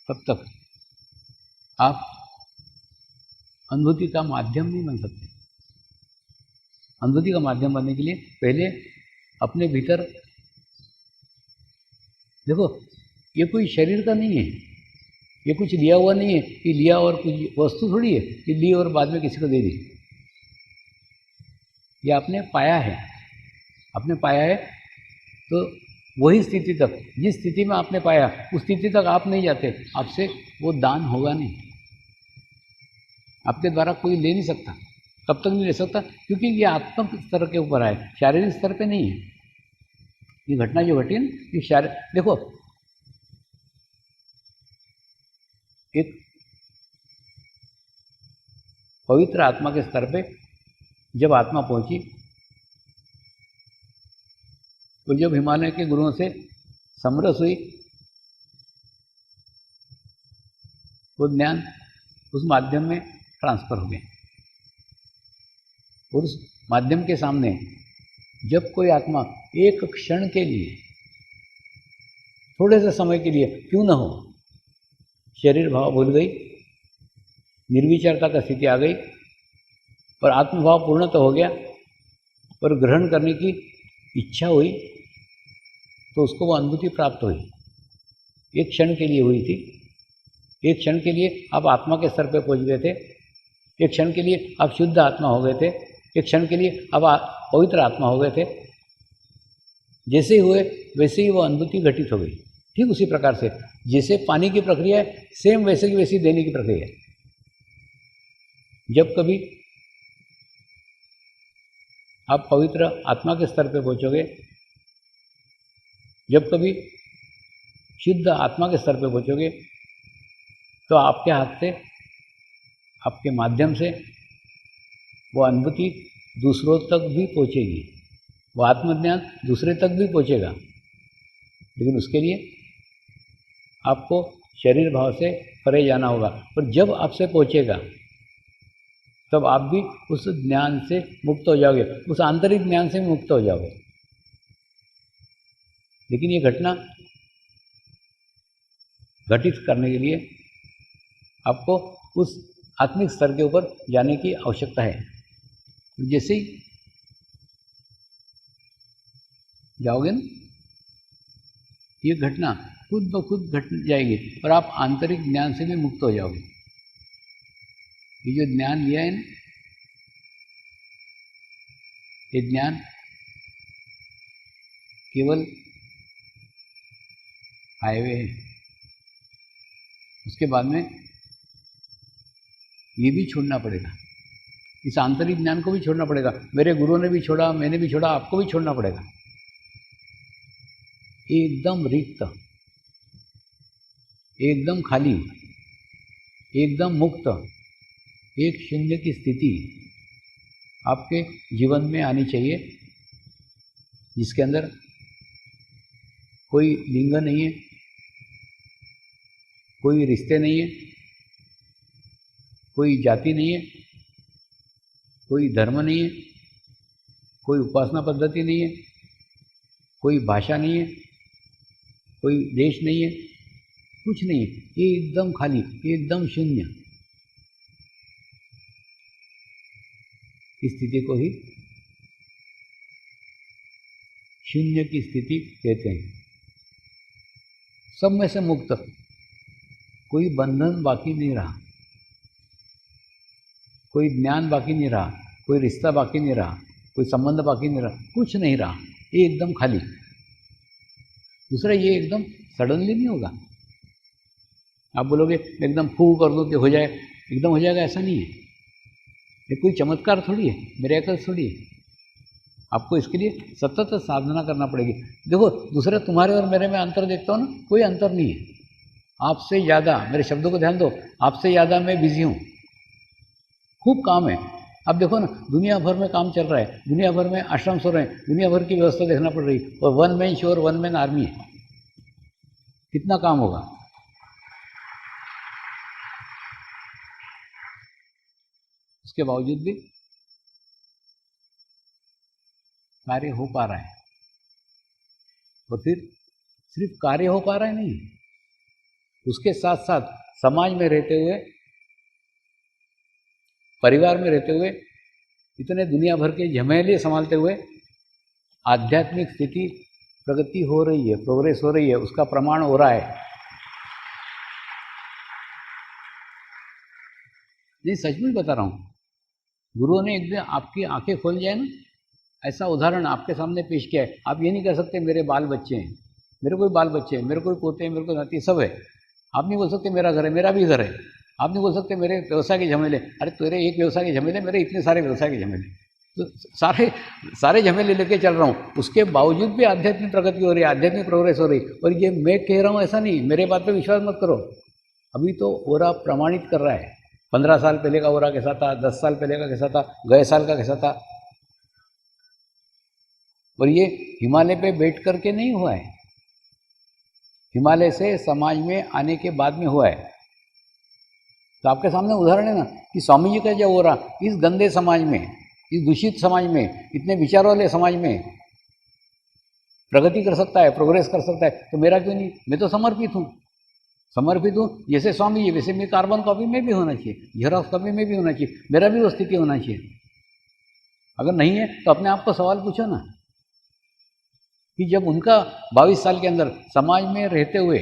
तब तक आप अनुभूति का माध्यम नहीं बन सकते। अनुभूति का माध्यम बनने के लिए पहले अपने भीतर देखो, ये कोई शरीर का नहीं है, ये कुछ लिया हुआ नहीं है कि लिया और कुछ वस्तु थोड़ी है कि ली और बाद में किसी को दे दी। ये आपने पाया है, आपने पाया है, तो वही स्थिति तक, जिस स्थिति में आपने पाया उस स्थिति तक आप नहीं जाते, आपसे वो दान होगा नहीं। आपके द्वारा कोई ले नहीं सकता, तब तक नहीं ले सकता क्योंकि ये आत्मक स्तर के ऊपर है, शारीरिक स्तर पे नहीं है। ये घटना जो घटी है ये शारीरिक, देखो एक पवित्र आत्मा के स्तर पे जब आत्मा पहुंची, तो जब हिमालय के गुरुओं से समरस हुई, वो ज्ञान उस माध्यम में ट्रांसफर हो गए, और उस माध्यम के सामने जब कोई आत्मा एक क्षण के लिए, थोड़े से समय के लिए क्यों न हो, शरीर भाव भूल गई, निर्विचारता का स्थिति आ गई और आत्मभाव पूर्णतः हो गया और ग्रहण करने की इच्छा हुई, तो उसको वो अनुभूति प्राप्त हुई। एक क्षण के लिए हुई थी, एक क्षण के लिए आप आत्मा के स्तर पर पहुंच गए थे, एक क्षण के लिए आप शुद्ध आत्मा हो गए थे, एक क्षण के लिए अब पवित्र आत्मा हो गए थे। जैसे ही हुए वैसे ही वो अनुभूति घटित हो गई। ठीक उसी प्रकार से जैसे पानी की प्रक्रिया है, सेम वैसे की वैसी देने की प्रक्रिया है। जब कभी आप पवित्र आत्मा के स्तर पे पहुंचोगे, जब कभी शुद्ध आत्मा के स्तर पे पहुंचोगे, तो आपके हाथ से, आपके माध्यम से वो अनुभूति दूसरों तक भी पहुंचेगी, वो आत्मज्ञान दूसरे तक भी पहुंचेगा। लेकिन उसके लिए आपको शरीर भाव से परे जाना होगा, और जब आपसे पहुंचेगा तब आप भी उस ज्ञान से मुक्त हो जाओगे, उस आंतरिक ज्ञान से मुक्त हो जाओगे। लेकिन ये घटना घटित करने के लिए आपको उस आत्मिक स्तर के ऊपर जाने की आवश्यकता है। जैसे ही जाओगे ना, ये घटना खुद ब खुद घट जाएगी और आप आंतरिक ज्ञान से भी मुक्त हो जाओगे। ये जो ज्ञान लिया है ना, ये ज्ञान केवल हाईवे है। उसके बाद में ये भी छोड़ना पड़ेगा, इस आंतरिक ज्ञान को भी छोड़ना पड़ेगा। मेरे गुरुओं ने भी छोड़ा, मैंने भी छोड़ा, आपको भी छोड़ना पड़ेगा। एकदम रिक्त, एकदम खाली, एकदम मुक्त, एक शून्य की स्थिति आपके जीवन में आनी चाहिए, जिसके अंदर कोई लिंग नहीं है, कोई रिश्ते नहीं है, कोई जाति नहीं है, कोई धर्म नहीं है, कोई उपासना पद्धति नहीं है, कोई भाषा नहीं है, कोई देश नहीं है, कुछ नहीं है। ये एकदम खाली, एकदम शून्य, इस स्थिति को ही शून्य की स्थिति कहते हैं। सब में से मुक्त, कोई बंधन बाकी नहीं रहा, कोई ज्ञान बाकी नहीं रहा, कोई रिश्ता बाकी नहीं रहा, कोई संबंध बाकी नहीं रहा, कुछ नहीं रहा, ये एकदम खाली। दूसरा, ये एकदम सडनली नहीं होगा। आप बोलोगे एकदम फू कर दो कि हो जाए, एकदम हो जाएगा ऐसा नहीं है। ये कोई चमत्कार थोड़ी है, मिरेकल थोड़ी है। आपको इसके लिए सतत साधना करना पड़ेगी। देखो, दूसरे तुम्हारे और मेरे में अंतर देखता हूँ ना, कोई अंतर नहीं है। आपसे ज़्यादा, मेरे शब्दों को ध्यान दो, आपसे ज़्यादा मैं बिजी हूँ, खूब काम है। अब देखो ना, दुनिया भर में काम चल रहा है, दुनिया भर में आश्रम हो रहे हैं, दुनिया भर की व्यवस्था देखना पड़ रही है, और वन मैन शो और वन मैन आर्मी है। कितना काम होगा। उसके बावजूद भी कार्य हो पा रहा है। और फिर सिर्फ कार्य हो पा रहा है नहीं, उसके साथ साथ समाज में रहते हुए, परिवार में रहते हुए, इतने दुनिया भर के झमेले संभालते हुए आध्यात्मिक स्थिति प्रगति हो रही है, प्रोग्रेस हो रही है, उसका प्रमाण हो रहा है। नहीं, सच में बता रहा हूँ। गुरुओं ने एक दिन आपकी आंखें खोल जाए ना, ऐसा उदाहरण आपके सामने पेश किया है। आप ये नहीं कह सकते मेरे बाल बच्चे हैं, मेरे कोई बाल बच्चे हैं, मेरे कोई पोते हैं, मेरे को नाती, सब है। आप नहीं बोल सकते मेरा घर है, मेरा भी घर है। आप नहीं बोल सकते मेरे व्यवसाय के झमेले, अरे तेरे एक व्यवसाय के झमेले, मेरे इतने सारे व्यवसाय के झमेले, तो सारे झमेले लेके चल रहा हूँ। उसके बावजूद भी आध्यात्मिक प्रगति हो रही है, आध्यात्मिक प्रोग्रेस हो रही है। और ये मैं कह रहा हूँ ऐसा नहीं, मेरे बात पे विश्वास मत करो। अभी तो ओरा प्रमाणित कर रहा है। 15 साल पहले का ओरा कैसा था, 10 साल पहले का कैसा था, गए साल का कैसा था। और ये हिमालय पे बैठ करके नहीं हुआ है, हिमालय से समाज में आने के बाद में हुआ है। तो आपके सामने उदाहरण है ना कि स्वामी जी का जो ओरा इस गंदे समाज में, इस दूषित समाज में, इतने विचारों वाले समाज में प्रगति कर सकता है, प्रोग्रेस कर सकता है, तो मेरा क्यों नहीं। मैं तो समर्पित हूँ, समर्पित हूँ। जैसे स्वामी जी वैसे मैं कार्बन कॉपी में भी होना चाहिए, जेरॉक्स कॉपी में भी होना चाहिए, मेरा भी वो स्थिति होना चाहिए। अगर नहीं है तो अपने आप को सवाल पूछो ना कि जब उनका 22 साल के अंदर समाज में रहते हुए,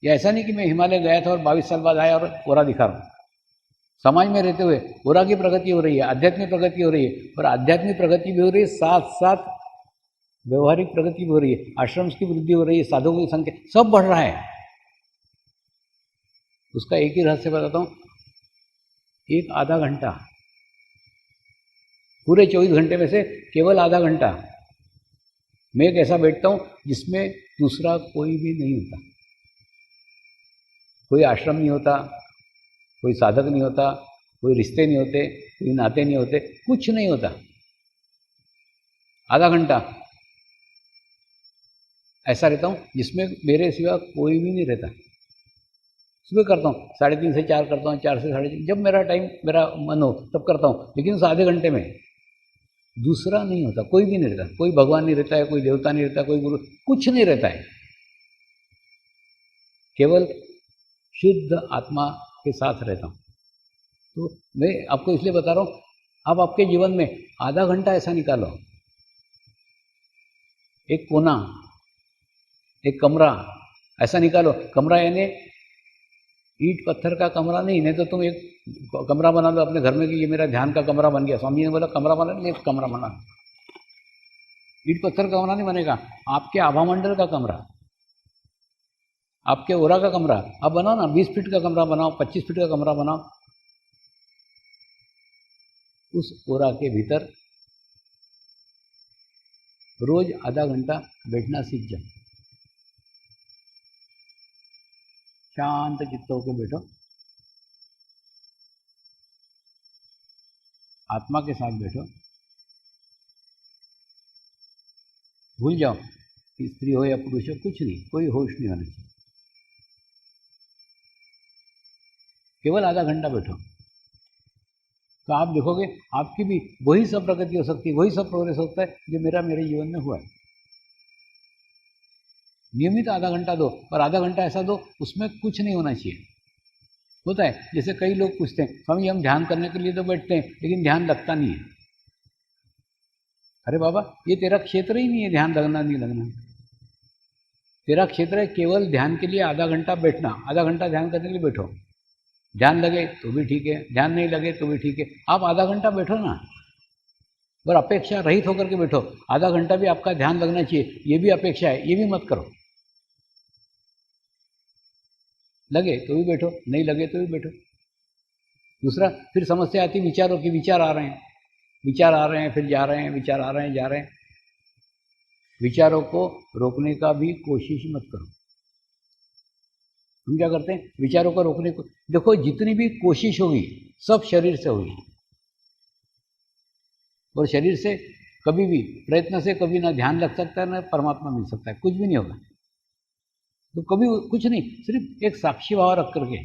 या ऐसा नहीं कि मैं हिमालय गया था और 22 साल बाद आया और ओरा दिखा रहा हूँ, समाज में रहते हुए ओरा की प्रगति हो रही है, आध्यात्मिक प्रगति हो रही है। और आध्यात्मिक प्रगति भी हो रही है, साथ साथ व्यवहारिक प्रगति भी हो रही है, आश्रम की वृद्धि हो रही है, साधकों की संख्या सब बढ़ रहा है। उसका एक ही रहस्य बताता हूँ। एक आधा घंटा, पूरे 24 घंटे में से केवल आधा घंटा मैं एक ऐसा बैठता हूँ जिसमें दूसरा कोई भी नहीं होता, कोई आश्रम नहीं होता, कोई साधक नहीं होता, कोई रिश्ते नहीं होते, कोई नाते नहीं होते, कुछ नहीं होता। आधा घंटा ऐसा रहता हूँ जिसमें मेरे सिवा कोई भी नहीं रहता। सुबह करता हूँ 3:30 से 4 करता हूँ, 4 से 4:30, जब मेरा टाइम, मेरा मन हो तब करता हूँ। लेकिन उस आधे घंटे में दूसरा नहीं होता, कोई भी नहीं रहता, कोई भगवान नहीं रहता है, कोई देवता नहीं रहता, कोई गुरु, कुछ नहीं रहता है। केवल शुद्ध आत्मा के साथ रहता हूँ। तो मैं आपको इसलिए बता रहा हूँ, आप आपके जीवन में आधा घंटा ऐसा निकालो, एक कोना, एक कमरा ऐसा निकालो। कमरा यानी ईंट पत्थर का कमरा नहीं तो तुम एक कमरा बना लो अपने घर में कि ये मेरा ध्यान का कमरा बन गया। स्वामी जी ने बोला कमरा बना, नहीं कमरा बना। ईंट पत्थर का कमरा नहीं बनेगा, आपके आभामंडल का कमरा, आपके ओरा का कमरा आप बनाओ ना। 20 फीट का कमरा बनाओ, 25 फीट का कमरा बनाओ। उस ओरा के भीतर रोज आधा घंटा बैठना सीख जाओ। शांत चित्त होकर बैठो, आत्मा के साथ बैठो, भूल जाओ कि स्त्री हो या पुरुष हो, कुछ नहीं, कोई होश नहीं होना चाहिए। केवल आधा घंटा बैठो तो आप देखोगे आपकी भी वही सब प्रगति हो सकती है, वही सब प्रोग्रेस होता है जो मेरे जीवन में हुआ है। नियमित आधा घंटा दो, और आधा घंटा ऐसा दो उसमें कुछ नहीं होना चाहिए। होता है जैसे कई लोग पूछते हैं स्वामी हम ध्यान करने के लिए तो बैठते हैं लेकिन ध्यान लगता नहीं है। अरे बाबा, ये तेरा क्षेत्र ही नहीं है ध्यान लगना नहीं लगना। तेरा क्षेत्र है केवल ध्यान के लिए आधा घंटा बैठना, आधा घंटा ध्यान करने के लिए बैठो। ध्यान लगे तो भी ठीक है, ध्यान नहीं लगे तो भी ठीक है, आप आधा घंटा बैठो ना, और अपेक्षा रहित होकर के बैठो। आधा घंटा भी आपका ध्यान लगना चाहिए, ये भी अपेक्षा है, ये भी मत करो। लगे तो भी बैठो, नहीं लगे तो भी बैठो। दूसरा, फिर समस्या आती विचारों की। विचार आ रहे हैं, विचार आ रहे हैं, फिर जा रहे हैं, विचार आ रहे हैं, जा रहे हैं। विचारों को रोकने का भी कोशिश मत करो। हम क्या करते हैं, विचारों को रोकने को, देखो जितनी भी कोशिश होगी सब शरीर से होगी, और शरीर से कभी भी प्रयत्न से कभी ना ध्यान लग सकता है ना परमात्मा मिल सकता है, कुछ भी नहीं होगा। तो कभी कुछ नहीं, सिर्फ एक साक्षी भाव रख करके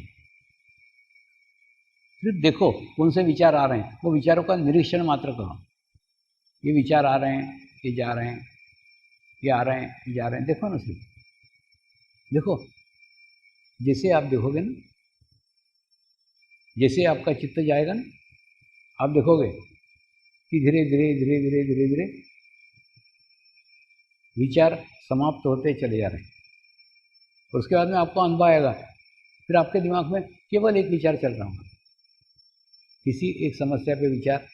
सिर्फ देखो कौन से विचार आ रहे हैं, वो विचारों का निरीक्षण मात्र करो। ये विचार आ रहे हैं, ये जा रहे हैं, ये आ रहे हैं, ये जा रहे हैं, देखो ना, सिर्फ देखो। जैसे आप देखोगे ना, जैसे आपका चित्त जाएगा ना, आप देखोगे कि धीरे धीरे धीरे धीरे धीरे धीरे विचार समाप्त होते चले जा रहे हैं, और उसके बाद में आपको अनुभव आएगा, फिर आपके दिमाग में केवल एक विचार चल रहा होगा, किसी एक समस्या पे विचार,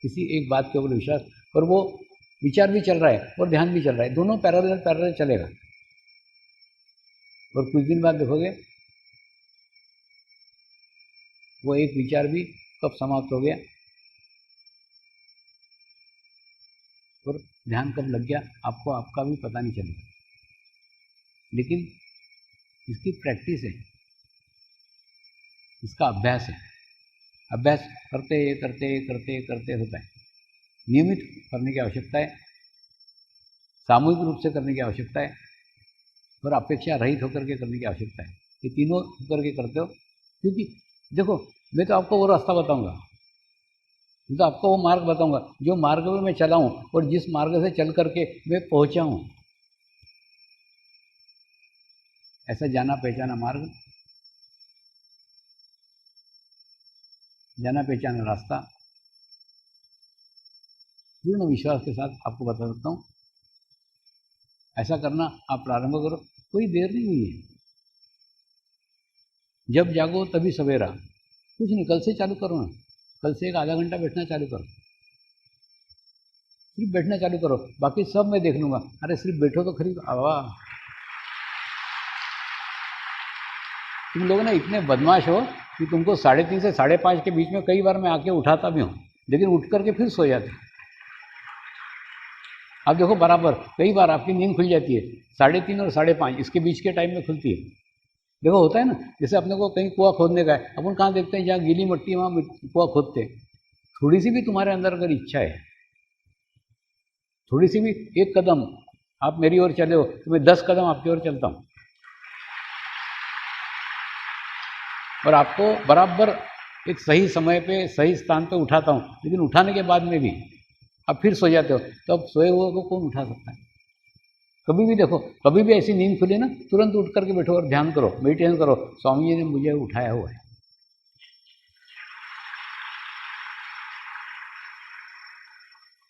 किसी एक बात के ऊपर विचार, और वो विचार भी चल रहा है और ध्यान भी चल रहा है, दोनों पैरेलल पैरेलल चलेगा। और कुछ दिन बाद देखोगे वो एक विचार भी कब समाप्त हो गया और ध्यान कब लग गया, आपको आपका भी पता नहीं चलेगा। लेकिन इसकी प्रैक्टिस है, इसका अभ्यास है। अभ्यास करते करते करते करते होता है। नियमित करने की आवश्यकता है, सामूहिक रूप से करने की आवश्यकता है, और अपेक्षा रहित होकर के करने की आवश्यकता है। ये तीनों होकर के करते हो, क्योंकि देखो मैं तो आपको वो रास्ता बताऊंगा, मैं तो आपको वो मार्ग बताऊंगा जो मार्ग में मैं चला हूँ, और जिस मार्ग से चल करके मैं पहुँचा हूँ। ऐसा जाना पहचाना मार्ग, जाना पहचाना रास्ता, पूर्ण विश्वास के साथ आपको बता सकता हूँ। ऐसा करना आप प्रारंभ करो, कोई देर नहीं हुई है। जब जागो तभी सवेरा, कुछ नहीं, कल से चालू करो ना, कल से एक आधा घंटा बैठना चालू करो, सिर्फ बैठना चालू करो, बाकी सब मैं देख लूँगा। अरे सिर्फ बैठो तो खरी। वाह, तुम लोग ना इतने बदमाश हो कि तुमको 3:30 से 5:30 के बीच में कई बार मैं आके उठाता भी हूँ, लेकिन उठ करके फिर सो जाते। आप देखो बराबर कई बार आपकी नींद खुल जाती है, 3:30 और 5:30 इसके बीच के टाइम में खुलती है। देखो होता है ना, जैसे अपने को कहीं कुआं खोदने का है, अपन कहाँ देखते हैं, जहाँ गीली मिट्टी है वहाँ कुआं खोदते हैं। थोड़ी सी भी तुम्हारे अंदर अगर इच्छा है, थोड़ी सी भी एक कदम आप मेरी ओर चले हो तो मैं 10 कदम आपकी ओर चलता हूँ, और आपको बराबर एक सही समय पे सही स्थान पे उठाता हूँ। लेकिन उठाने के बाद में भी आप फिर सो जाते हो, तो अब सोए हुए को कौन उठा सकता है। कभी भी देखो, कभी भी ऐसी नींद खुले ना, तुरंत उठ करके बैठो और ध्यान करो, मेडिटेशन करो, स्वामी जी ने मुझे उठाया हुआ है।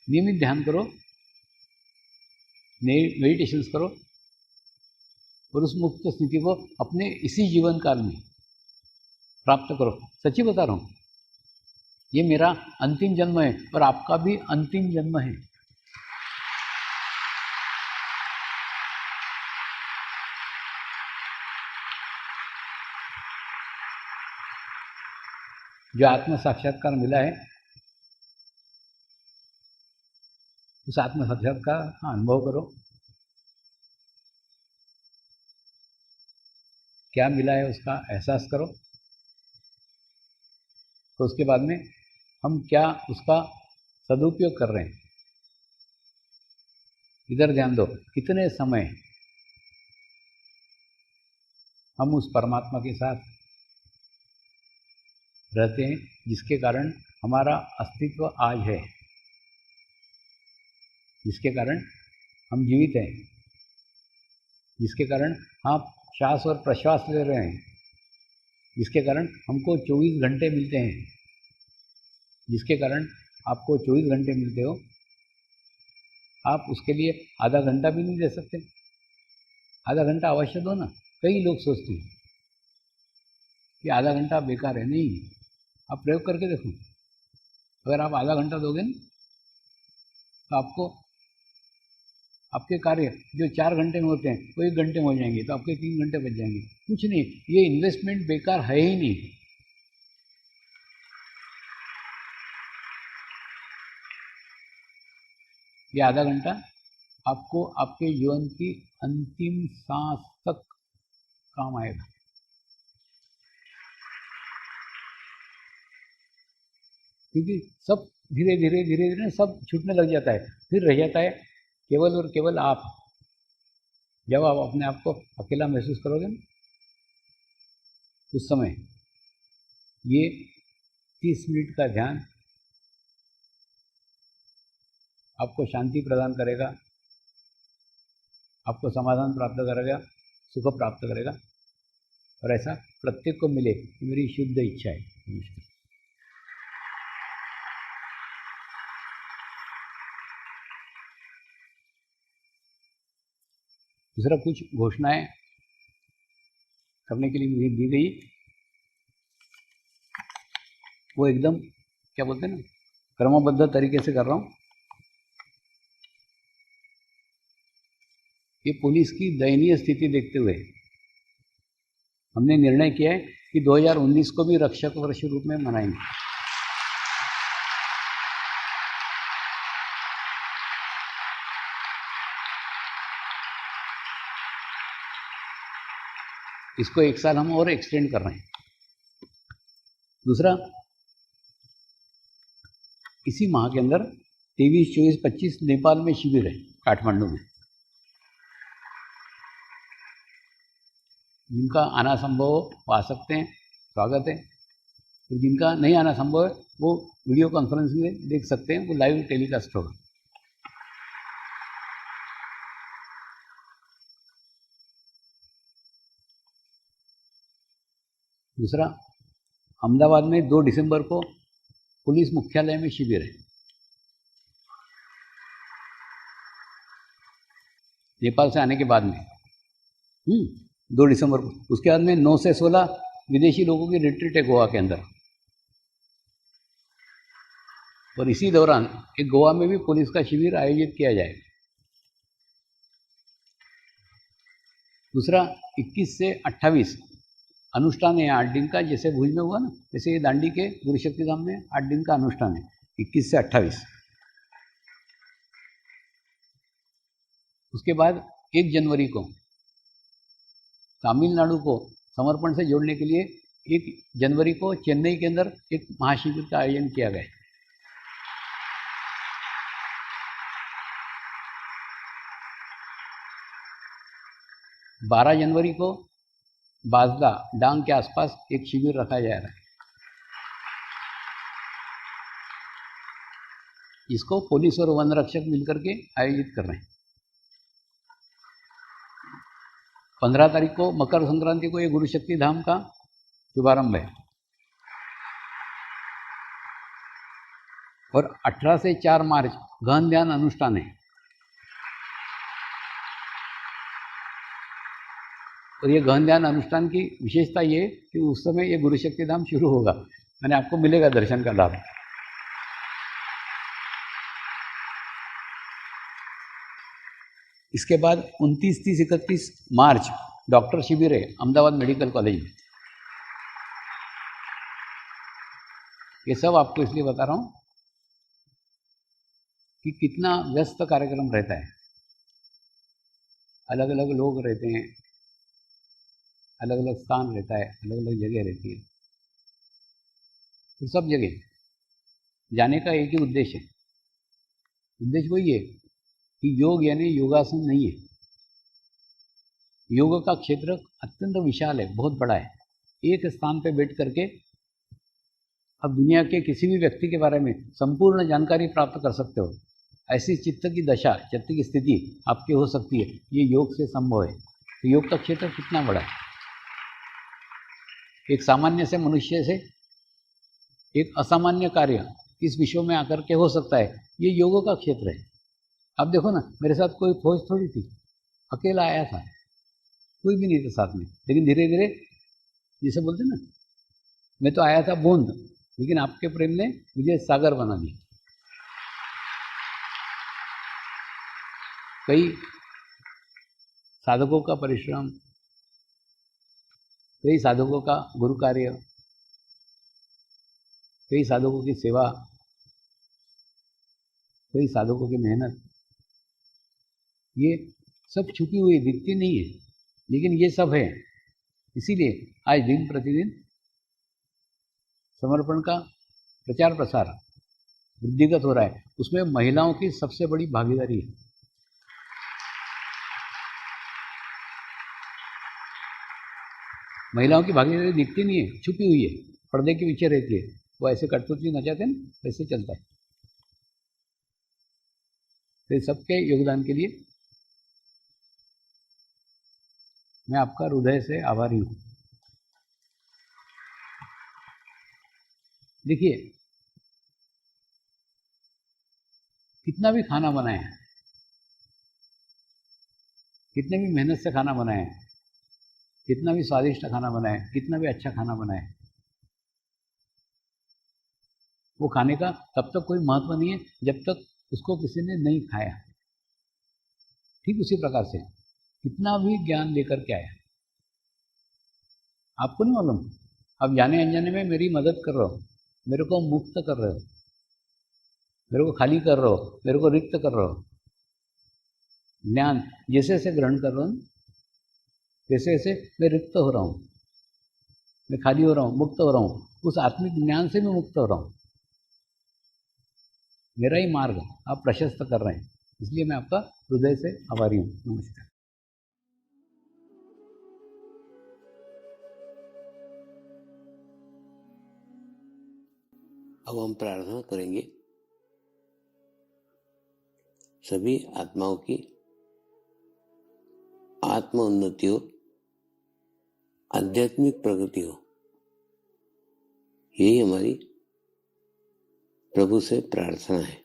नियमित ध्यान करो, मेडिटेशंस करो, और उस मुक्त स्थिति को अपने इसी जीवन काल में प्राप्त करो। सच्ची बता रहा हूँ, ये मेरा अंतिम जन्म है और आपका भी अंतिम जन्म है। जो आत्म साक्षात्कार मिला है, उस आत्म साक्षात्कार का अनुभव करो। क्या मिला है उसका एहसास करो, तो उसके बाद में हम क्या उसका सदुपयोग कर रहे हैं, इधर ध्यान दो। कितने समय हम उस परमात्मा के साथ रहते हैं जिसके कारण हमारा अस्तित्व आज है, जिसके कारण हम जीवित हैं, जिसके कारण आप श्वास और प्रश्वास ले रहे हैं, जिसके कारण हमको 24 घंटे मिलते हैं, जिसके कारण आपको 24 घंटे मिलते हो, आप उसके लिए आधा घंटा भी नहीं दे सकते? आधा घंटा अवश्य दो ना। कई लोग सोचते हैं कि आधा घंटा बेकार है। नहीं, आप प्रयोग करके देखो। अगर आप आधा घंटा दोगे ना तो आपको आपके कार्य जो 4 घंटे में होते हैं वो 1 घंटे में हो जाएंगे, तो आपके 3 घंटे बच जाएंगे। कुछ नहीं, ये इन्वेस्टमेंट बेकार है ही नहीं। ये आधा घंटा आपको आपके जीवन की अंतिम सांस तक काम आएगा। क्योंकि सब धीरे धीरे धीरे धीरे सब छूटने लग जाता है, फिर रह जाता है केवल और केवल आप। जब आप अपने आप को अकेला महसूस करोगे ना, उस समय ये 30 मिनट का ध्यान आपको शांति प्रदान करेगा, आपको समाधान प्राप्त करेगा, सुख प्राप्त करेगा। और ऐसा प्रत्येक को मिले, मेरी शुद्ध इच्छा है। दूसरा, कुछ घोषणाएं करने के लिए मुझे दी गई, वो एकदम क्या बोलते हैं ना, क्रमबद्ध तरीके से कर रहा हूँ। ये पुलिस की दयनीय स्थिति देखते हुए हमने निर्णय किया है कि 2019 को भी रक्षक वर्ष रूप में मनाएंगे। इसको 1 साल हम और एक्सटेंड कर रहे हैं। दूसरा, इसी माह के अंदर 23, 24, 25 नेपाल में शिविर है, काठमांडू में। जिनका आना संभव हो वो आ सकते हैं, स्वागत है। और जिनका नहीं आना संभव है वो वीडियो कॉन्फ्रेंस में देख सकते हैं, वो लाइव टेलीकास्ट होगा। दूसरा, अहमदाबाद में 2 दिसंबर को पुलिस मुख्यालय में शिविर है, नेपाल से आने के बाद में 2 दिसंबर को। उसके बाद में 9 से 16 विदेशी लोगों की रिट्रीट है गोवा के अंदर। और इसी दौरान एक गोवा में भी पुलिस का शिविर आयोजित किया जाएगा। दूसरा, 21 से 28 अनुष्ठान है 8 दिन का, जैसे भुज में हुआ ना, जैसे ये दांडी के गुरुशक्ति धाम में 8 दिन का अनुष्ठान है, 21 से 28। उसके बाद 1 जनवरी को तमिलनाडु को समर्पण से जोड़ने के लिए 1 जनवरी को चेन्नई के अंदर एक महाशिविर का आयोजन किया गया है। बारह जनवरी को बाजदा डांग के आसपास एक शिविर रखा जा रहा है। इसको पुलिस और वन रक्षक मिलकर के आयोजित कर रहे हैं। 15 तारीख को मकर संक्रांति को ये गुरुशक्ति धाम का शुभारंभ है। और 18 से 4 मार्च गहन ध्यान अनुष्ठान है। और ये गहन ध्यान अनुष्ठान की विशेषता ये कि उस समय ये गुरुशक्ति धाम शुरू होगा, यानी आपको मिलेगा दर्शन का लाभ। इसके बाद 29, 30, 31 मार्च डॉक्टर शिविर है अहमदाबाद मेडिकल कॉलेज में। ये सब आपको इसलिए बता रहा हूँ कि कितना व्यस्त कार्यक्रम रहता है। अलग अलग लोग रहते हैं, अलग अलग स्थान रहता है, अलग अलग जगह रहती है। तो सब जगह जाने का एक ही उद्देश्य है। उद्देश्य वही है कि योग यानी योगासन नहीं है। योग का क्षेत्र अत्यंत विशाल है, बहुत बड़ा है। एक स्थान पर बैठ करके अब दुनिया के किसी भी व्यक्ति के बारे में संपूर्ण जानकारी प्राप्त कर सकते हो। ऐसी चित्त की दशा, चित्त की स्थिति आपकी हो सकती है, ये योग से संभव है। तो योग का क्षेत्र कितना बड़ा है। एक सामान्य से मनुष्य से एक असामान्य कार्य इस विश्व में आकर के हो सकता है, ये योग का क्षेत्र है। अब देखो ना, मेरे साथ कोई फौज थोड़ी थी, अकेला आया था, कोई भी नहीं था साथ में, लेकिन धीरे धीरे जैसे बोलते ना, मैं तो आया था बूंद, लेकिन आपके प्रेम ने मुझे सागर बना दिया। कई साधकों का परिश्रम, कई साधकों का गुरु कार्य, कई साधकों की सेवा, कई साधकों की मेहनत, ये सब छुपी हुई दिखती नहीं है, लेकिन ये सब है। इसीलिए आज दिन प्रतिदिन समर्पण का प्रचार प्रसार वृद्धिगत हो रहा है। उसमें महिलाओं की सबसे बड़ी भागीदारी है। महिलाओं की भागीदारी दिखती नहीं है, छुपी हुई है, पर्दे के पीछे रहती है। वो ऐसे कठपुतली नचाते हैं ना, वैसे चलता है। तो सबके योगदान के लिए मैं आपका हृदय से आभारी हूँ। देखिए, कितना भी खाना बनाए, कितने भी मेहनत से खाना बनाए, कितना भी स्वादिष्ट खाना बनाए, कितना भी अच्छा खाना बनाए, वो खाने का तब तक कोई महत्व नहीं है जब तक उसको किसी ने नहीं खाया। ठीक उसी प्रकार से कितना भी ज्ञान लेकर के आया, आपको नहीं मालूम, अब जाने अनजाने में मेरी मदद कर रहे हो, मेरे को मुक्त कर रहे हो, मेरे को खाली कर रहे हो, मेरे को रिक्त कर रहे हो। ज्ञान जैसे जैसे ग्रहण कर रहा हूँ, वैसे वैसे मैं रिक्त हो रहा हूँ, मैं खाली हो रहा हूँ, मुक्त हो रहा हूँ। उस आत्मिक ज्ञान से मैं मुक्त हो रहा हूँ। मेरा ही मार्ग आप प्रशस्त कर रहे हैं, इसलिए मैं आपका हृदय से आभारी हूँ। नमस्कार। अब हम प्रार्थना करेंगे सभी आत्माओं की आत्म उन्नति हो, आध्यात्मिक प्रगति हो। यही हमारी प्रभु से प्रार्थना है।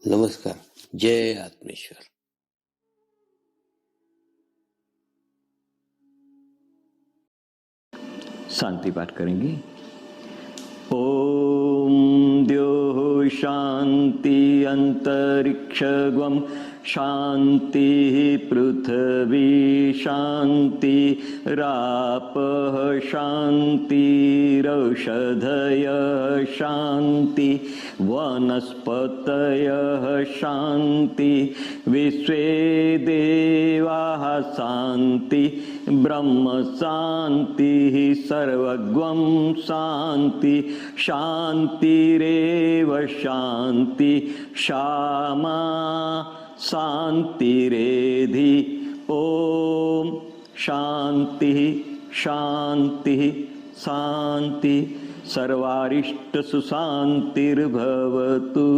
नमस्कार। जय आत्मेश्वर। शांति पाठ करेंगे। ओम द्योः शांति अंतरिक्षगम शांति पृथ्वी शांति रापः शांतिरौषधयः शांति वनस्पतयः शांति विश्वे देवाः शांति ब्रह्म शांति सर्वगं शांति शांतिरेव शांति क्षमा शांतिरेधि। ओम शांति शांति शांति सर्वारिष्ट सुशांतिर्भवतु।